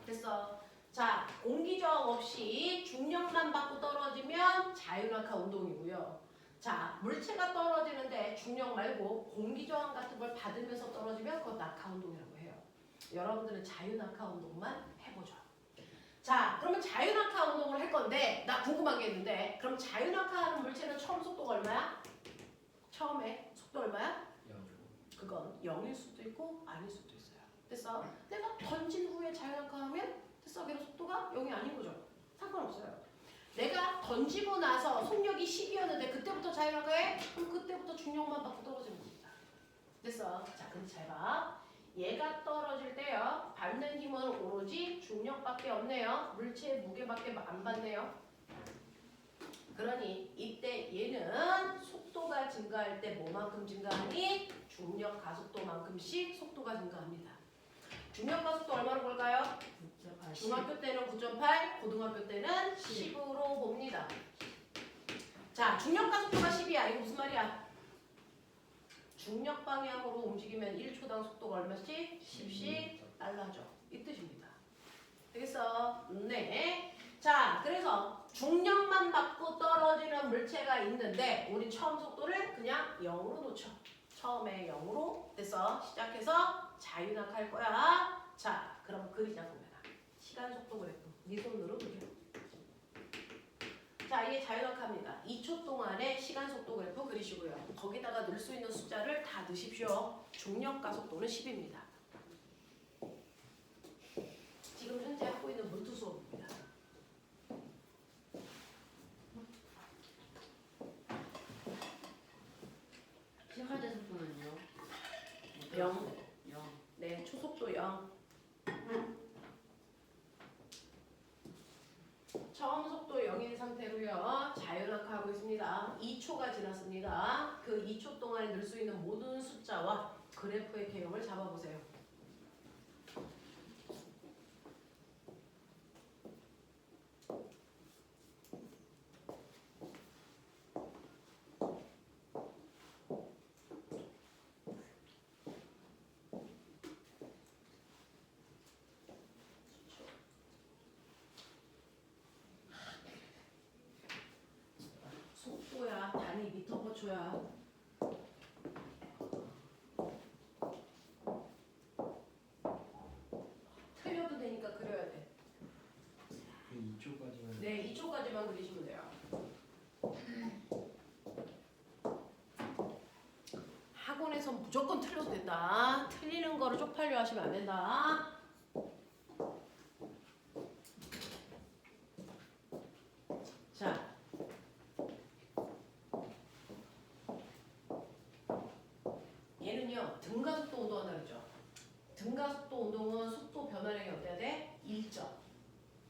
됐어. 자, 공기저항 없이 중력만 받고 떨어지면 자유낙하 운동이고요. 자, 물체가 떨어지는데 중력 말고 공기저항 같은 걸 받으면서 떨어지면 그건 낙하 운동이라고 해요. 여러분들은 자유낙하 운동만 해보죠. 자, 그러면 자유낙하 운동을 할 건데 나 궁금한 게 있는데 그럼 자유낙하하는 물체는 처음 속도가 얼마야? 처음에 속도 얼마야? 그건 0일 수도 있고 아닐 수도 있어요. 됐어? 내가 던진 후에 자유낙하하면 됐어? 걔는 속도가 0이 아닌 거죠. 상관없어요. 내가 던지고 나서 속력이 10이었는데 그때부터 자유낙하해? 그럼 그때부터 중력만 받고 떨어지는 겁니다. 됐어? 자, 근데 잘 봐. 얘가 떨어질 때요. 받는 힘은 오로지 중력밖에 없네요. 물체의 무게밖에 안 받네요. 그러니 이때 얘는 속도가 증가할 때 뭐만큼 증가하니? 중력 가속도만큼씩 속도가 증가합니다. 중력 가속도 얼마로 볼까요? 중학교 때는 9.8, 고등학교 때는 10으로 봅니다. 자, 중력 가속도가 10이야. 이거 무슨 말이야? 중력 방향으로 움직이면 1초당 속도가 얼마씩? 10씩 빨라져. 이 뜻입니다. 되겠어? 네. 자, 그래서 중력만 받고 떨어지는 물체가 있는데 우리 처음 속도를 그냥 0으로 놓쳐. 처음에 0으로 됐어. 시작해서 자유낙하할 거야. 자, 그럼 그리자 보면 시간 속도 그래프. 네 손으로 그려. 자, 이게 자유낙하입니다. 2초 동안의 시간 속도 그래프 그리시고요. 거기다가 넣을 수 있는 숫자를 다 넣으십시오. 중력 가속도는 10입니다. 지금 현재 하고 있는 물투 수업입니다.
시작할 때 속도는요?
0.
0.
네, 초속도 0. 처음 속도 0인 상태로요. 자유낙하하고 있습니다. 2초가 지났습니다. 그 2초 동안에 넣을 수 있는 모든 숫자와 그래프의 개형을 잡아보세요. 속도야, 단위 미터 퍼 초야. 틀려도 되니까 그려야 돼.
2초까지만.
네, 2초까지만 그리시면 돼요. 학원에서 무조건 틀려도 된다. 틀리는 거를 쪽팔려 하시면 안 된다. 자. 얘는요, 등가속도 운동한다 그랬죠. 등가속도 운동은 속도 변화량이 어때야 돼? 일정.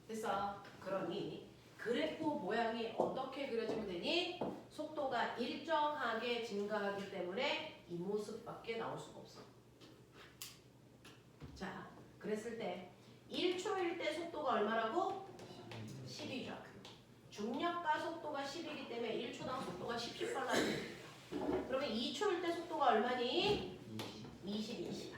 됐어? 그러니 그래프 모양이 어떻게 그려지면 되니? 속도가 일정하게 증가하기 때문에 이 모습밖에 나올 수가 없어. 자, 그랬을 때 1초일 때 속도가 얼마라고? 10이죠. 중력과 속도가 10이기 때문에 1초당 속도가 10씩 빨라집니다. 그러면 2초일 때 속도가 얼마니? 20이시다.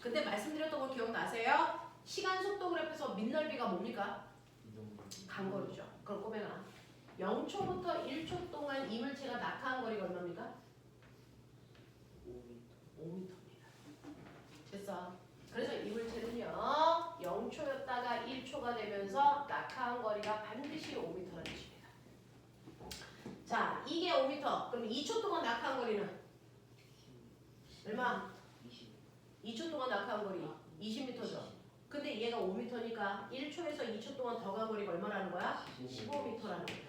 근데 말씀드렸던 거 기억나세요? 시간 속도 그래프에서 밑넓이가 뭡니까? 간거리죠. 그럼 꼬맹아 0초부터 1초 동안 이물체가 낙하한 거리가 얼마입니까? 5m입니다. 됐어. 그래서 이물체는요 0초였다가 1초가 되면서 낙하한 거리가 반드시 5m라는 뜻입니다. 자, 이게 5m. 그럼 2초 동안 낙하한 거리는 얼마? 2초 동안 낙하한 거리 20m죠. 근데 얘가 5m니까 1초에서 2초 동안 더 간 거리가 얼마라는 거야? 15m라는 거예요.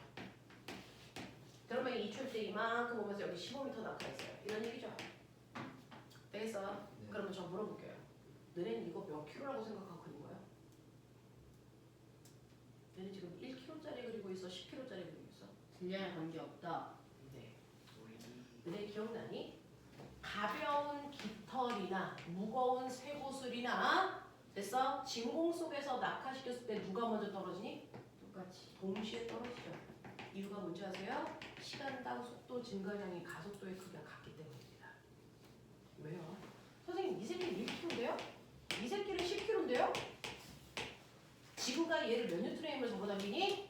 그러면 2초일 때 이만큼 오면서 여기 15m 낙하했어요. 이런 얘기죠. 되겠어?
네.
그러면 저 물어볼게요. 너네는 이거 몇 킬로라고 생각하고 있는 거야? 너네 지금 1kg짜리 그리고 있어? 10kg짜리 그리고 있어?
질량에 관계없다.
네. 너네 기억나니? 가벼운 깃털이나 무거운 쇠구슬이나 됐어? 진공 속에서 낙하시켰을 때 누가 먼저 떨어지니?
똑같이.
동시에 떨어지죠. 이유가 뭔지 아세요? 시간당 속도 증가량이 가속도의 크기가 같기 때문입니다. 왜요? 선생님 이 새끼 1kg인데요? 이 새끼는 10kg인데요? 지구가 얘를 몇 뉴턴의 힘을 잡아당기니?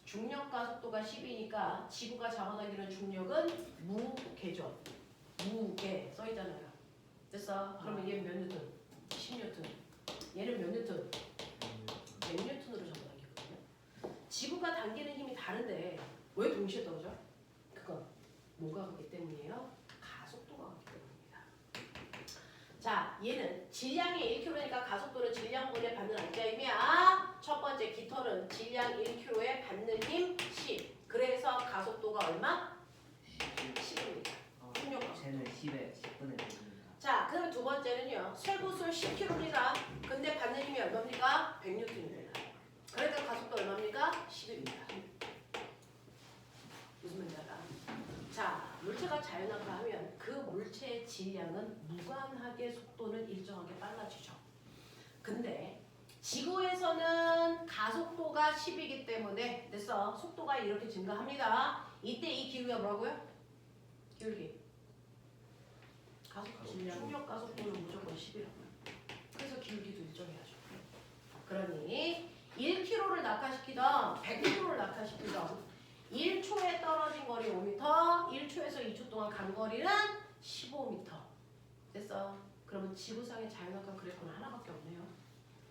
중력과 속도가 10이니까 지구가 잡아당기는 중력은 무게죠. 무게 써있잖아요. 됐어? 그러면 얘는 몇 뉴턴? 10뉴턴. 얘는 몇 뉴턴? 100뉴턴으로 잡아당기거든요. 지구가 당기는 힘이 다른데 왜 동시에 떨어져? 그건 뭐가 그렇기 때문이에요? 가속도가 그렇기 때문입니다. 자, 얘는 질량이 1kg니까 가속도는 질량분의 받는 알자임이야. 첫 번째 깃털은 질량 1kg에 받는 힘 10. 그래서 가속도가 얼마? 10입니다. 중력 가속도.
쟤는 10에 10분의 100입니다.
자, 그럼 두 번째는요. 쇠구슬 10kg입니다. 근데 받는 힘이 얼마입니까? 100N입니다. 그러니까 가속도 얼마입니까? 10입니다. 무슨 말인지 알아? 자, 물체가 자연낙하하면 그 물체의 질량은 무관하게 속도는 일정하게 빨라지죠. 근데 지구에서는 가속도가 10이기 때문에 됐어. 속도가 이렇게 증가합니다. 이때 이 기울기가 뭐라고요? 기울기. 중력 가속도는 무조건 10이라고요. 그래서 기울기도 일정해야죠. 그러니 1km를 낙하시키던 100km를 낙하시키던 1초에 떨어진 거리 5m, 1초에서 2초 동안 간 거리는 15m. 됐어? 그러면 지구상의 자연낙하 그래프는 하나밖에 없네요.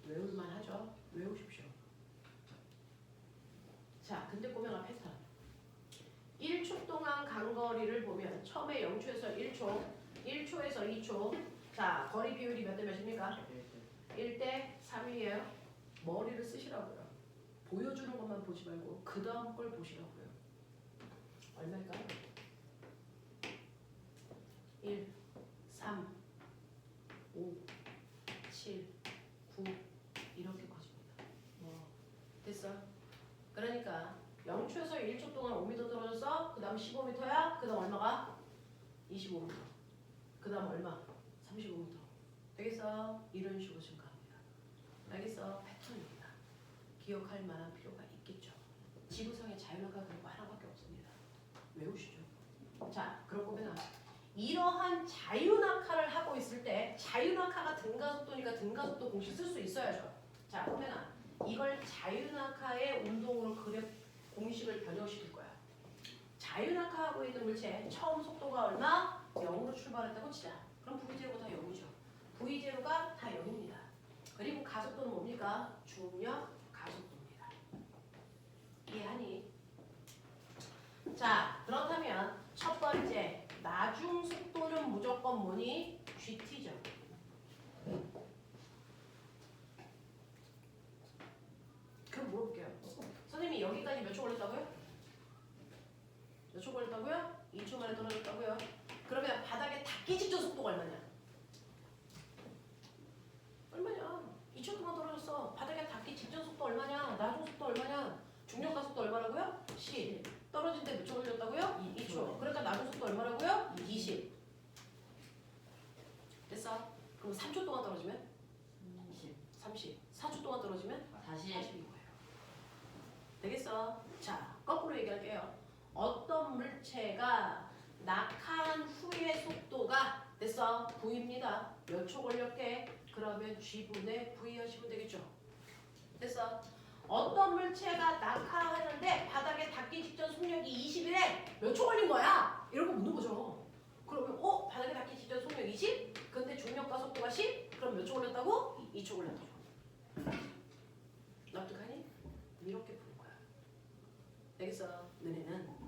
외울만 하죠? 외우십시오. 자, 근데 꼬맹아 패턴. 1초 동안 간 거리를 보면 처음에 0초에서 1초, 1초에서 2초. 자, 거리 비율이 몇 대 몇입니까? 1대 3이에요. 머리를 쓰시라고요. 보여주는 것만 보지 말고 그 다음 걸 보시라고요. 얼마일까요? 1, 3, 5, 7, 9 이렇게 커집니다. 됐어? 그러니까 0초에서 1초 동안 5m 떨어졌어? 그 다음 15m야? 그 다음 얼마가? 25m. 그 다음 얼마? 35m. 되겠어? 이런 식으로 증가합니다. 알겠어? 패턴입니다. 기억할 만한 필요가 있겠죠. 지구상의 자연낙하 그래프 하나밖에 없습니다. 외우시죠. 자, 그럼 보면 이러한 자유낙하를 하고 있을 때 자유낙하가 등가속도니까 등가속도 공식 쓸 수 있어야죠. 자, 보면 이걸 자유낙하의 운동으로 공식을 변형시킬 거야. 자유낙하하고 있는 물체 처음 속도가 얼마? 0으로 출발했다고 치자. 그럼 V0가 다 0이죠. V0가 다 0입니다. 그리고 가속도는 뭡니까? 중력 가속도입니다. 이해하니? 자, 그렇다면 첫 번째 나중 속도는 무조건 뭐니? GT죠. 그럼 물어볼게요. 선생님이 여기까지 몇 초 걸렸다고요? 몇 초 걸렸다고요? 2초 만에 떨어졌다고요? 그러면 바닥에 닿기 직전 속도가 얼마냐? 얼마냐? 2초 동안 떨어졌어. 바닥에 닿기 직전 속도 얼마냐? 나중 속도 얼마냐? 중력 가속도 얼마라고요? 10. 떨어질 때 몇 초 걸렸다고요? 2초. 그러니까 나중 되겠어? 자, 거꾸로 얘기할게요. 어떤 물체가 낙하한 후의 속도가 됐어? V입니다. 몇 초 걸렸게? 그러면 G분의 V 하시면 되겠죠? 됐어? 어떤 물체가 낙하하는데 바닥에 닿기 직전 속력이 20이래? 몇 초 걸린 거야? 이런 거 묻는 거죠. 그러면 바닥에 닿기 직전 속력 20? 근데 중력과 속도가 10? 그럼 몇 초 걸렸다고? 2초 걸렸다고. 납득하니? 이렇게 푸는 거야. 되겠어? 너네는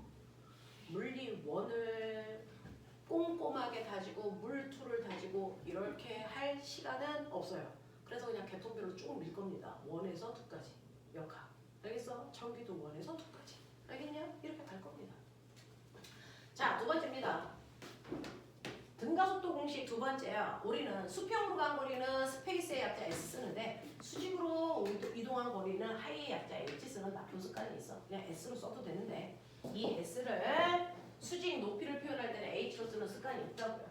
물리 1을 꼼꼼하게 다지고 물 2를 다지고 이렇게 할 시간은 없어요. 그래서 그냥 개통별로 쭉 밀 겁니다. 1에서 2까지 역학. 알겠어? 전기도 1에서 2까지. 알겠냐? 이렇게 갈 겁니다. 자, 두 번째입니다. 등가속도 공식 두 번째요. 우리는 수평으로 간 거리는 스페이스의 약자 S 쓰는데 수직으로 이동한 거리는 하이의 약자 H 쓰는 나쁜 습관이 있어. 그냥 S로 써도 되는데 이 S를 수직 높이를 표현할 때는 H로 쓰는 습관이 있다고요.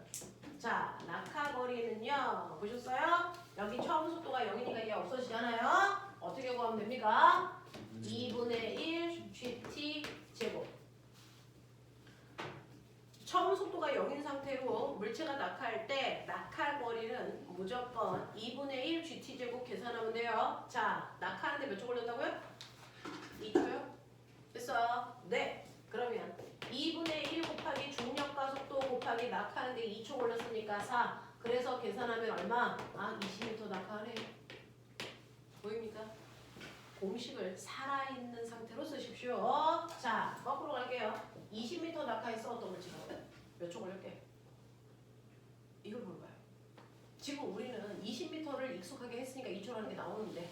자, 낙하 거리는요. 보셨어요? 여기 처음 속도가 0이니까 얘 없어지잖아요. 어떻게 구하면 됩니까? 2분의 1 GT 제곱. 처음 속도가 0인 상태로 물체가 낙하할 때 낙하 거리는 무조건 2분의 1 GT제곱 계산하면 돼요. 자, 낙하하는데 몇 초 걸렸다고요? 2초요? 됐어? 네. 그러면 2분의 1 곱하기 중력과 속도 곱하기 낙하하는데 2초 걸렸으니까 4. 그래서 계산하면 얼마? 20m 낙하하네. 보입니까? 공식을 살아있는 상태로 쓰십시오. 자, 거꾸로 갈게요. 20m 낙하했어. 어떤 물체가? 몇 초 걸렸게? 이걸 볼까요? 지금 우리는 20m를 익숙하게 했으니까 2초라는 게 나오는데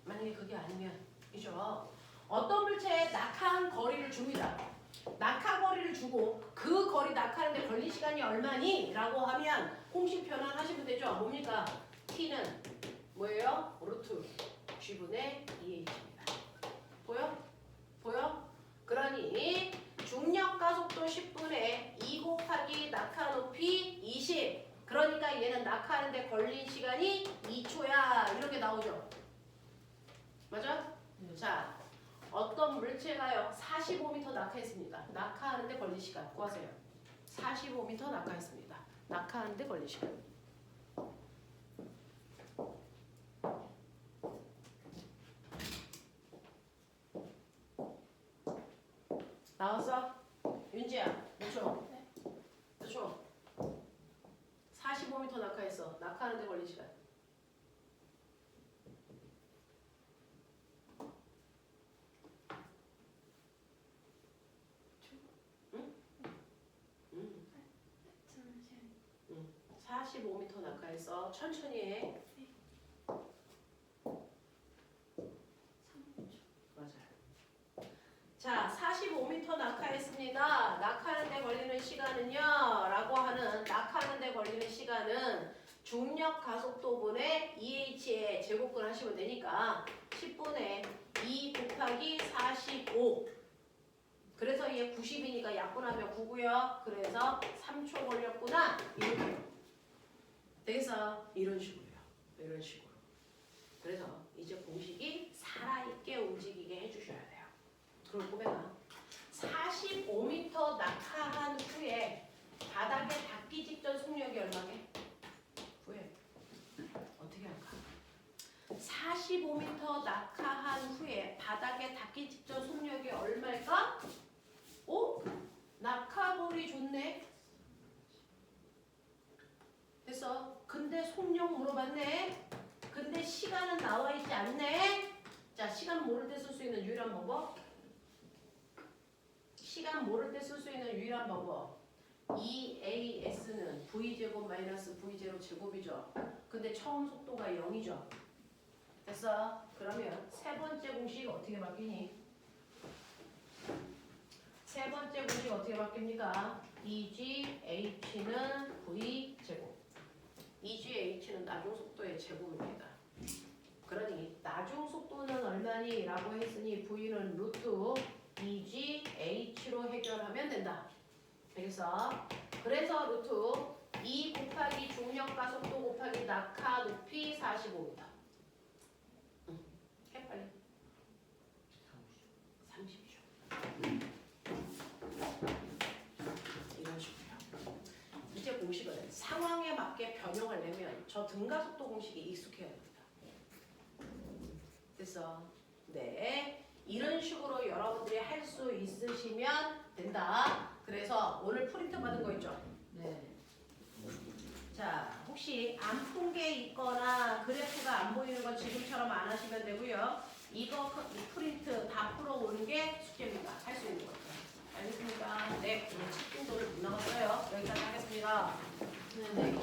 만약에 그게 아니면 이죠. 어떤 물체에 낙하한 거리를 줍니다. 낙하 거리를 주고 그 거리 낙하하는데 걸린 시간이 얼마니? 라고 하면 공식 변환하시면 되죠. 뭡니까? T는 뭐예요? 루트 G분의 2H입니다. 보여? 보여? 그러니 중력과 속도 10분의 2 곱하기 낙하 높이 20. 그러니까 얘는 낙하하는데 걸린 시간이 2초야. 이렇게 나오죠. 맞아? 자, 어떤 물체가요 45m 낙하했습니다. 낙하하는데 걸린 시간 구하세요. 45m 낙하했습니다. 낙하하는데 걸린 시간. 나왔어? 윤지야, 몇 초? 몇 초? 45m 낙하했어. 낙하하는데 걸린 시간. 응? 45m 낙하했어. 천천히 해. 맞아요. 자, 45m 낙하했습니다. 낙하하는데 걸리는 시간은요? 라고 하는 낙하하는데 걸리는 시간은 중력 가속도분의 2h의 제곱근 하시면 되니까 10분의 2 곱하기 45. 그래서 얘 90이니까 약분하면 9고요. 그래서 3초 걸렸구나. 이렇게. 되겠어? 이런 식으로요. 이런 식으로. 그래서 이제 공식이 살아있게 움직이게 해주셔야 돼요. 그걸 보면 45m 낙하한 후에 바닥에 닿기 직전 속력이 얼마게? 후에 어떻게 할까? 45m 낙하한 후에 바닥에 닿기 직전 속력이 얼마일까? 오? 낙하거리 좋네. 됐어. 근데 속력 물어봤네. 근데 시간은 나와 있지 않네. 자, 시간 모를 때 쓸 수 있는 유일한 방법. 시간 모를 때 쓸 수 있는 유일한 방법. 2AS는 V제곱 마이너스 V0 제곱이죠. 근데 처음 속도가 0이죠. 됐어? 그러면 세 번째 공식 어떻게 바뀌니? 세 번째 공식 어떻게 바뀝니까? EGH는 V제곱. EGH는 나중 속도의 제곱입니다. 그러니 나중 속도는 얼마니? 라고 했으니 V는 루트 EGH로 해결하면 된다. 알겠어? 그래서 루트 2 곱하기 중력과 속도 곱하기 낙하 높이 45m. 해 빨리. 맞게 변형을 내면 저 등가속도 공식이 익숙해야 됩니다. 됐어? 네. 이런 식으로 여러분들이 할 수 있으시면 된다. 그래서 오늘 프린트 받은 거 있죠?
네.
자, 혹시 안 푼 게 있거나 그래프가 안 보이는 건 지금처럼 안 하시면 되고요. 이거 프린트 다 풀어오는 게 숙제입니다. 할 수 있는 거죠. 알겠습니까? 네, 오늘 10분 도를 못 나갔어요. 여기까지 하겠습니다.
네, 네.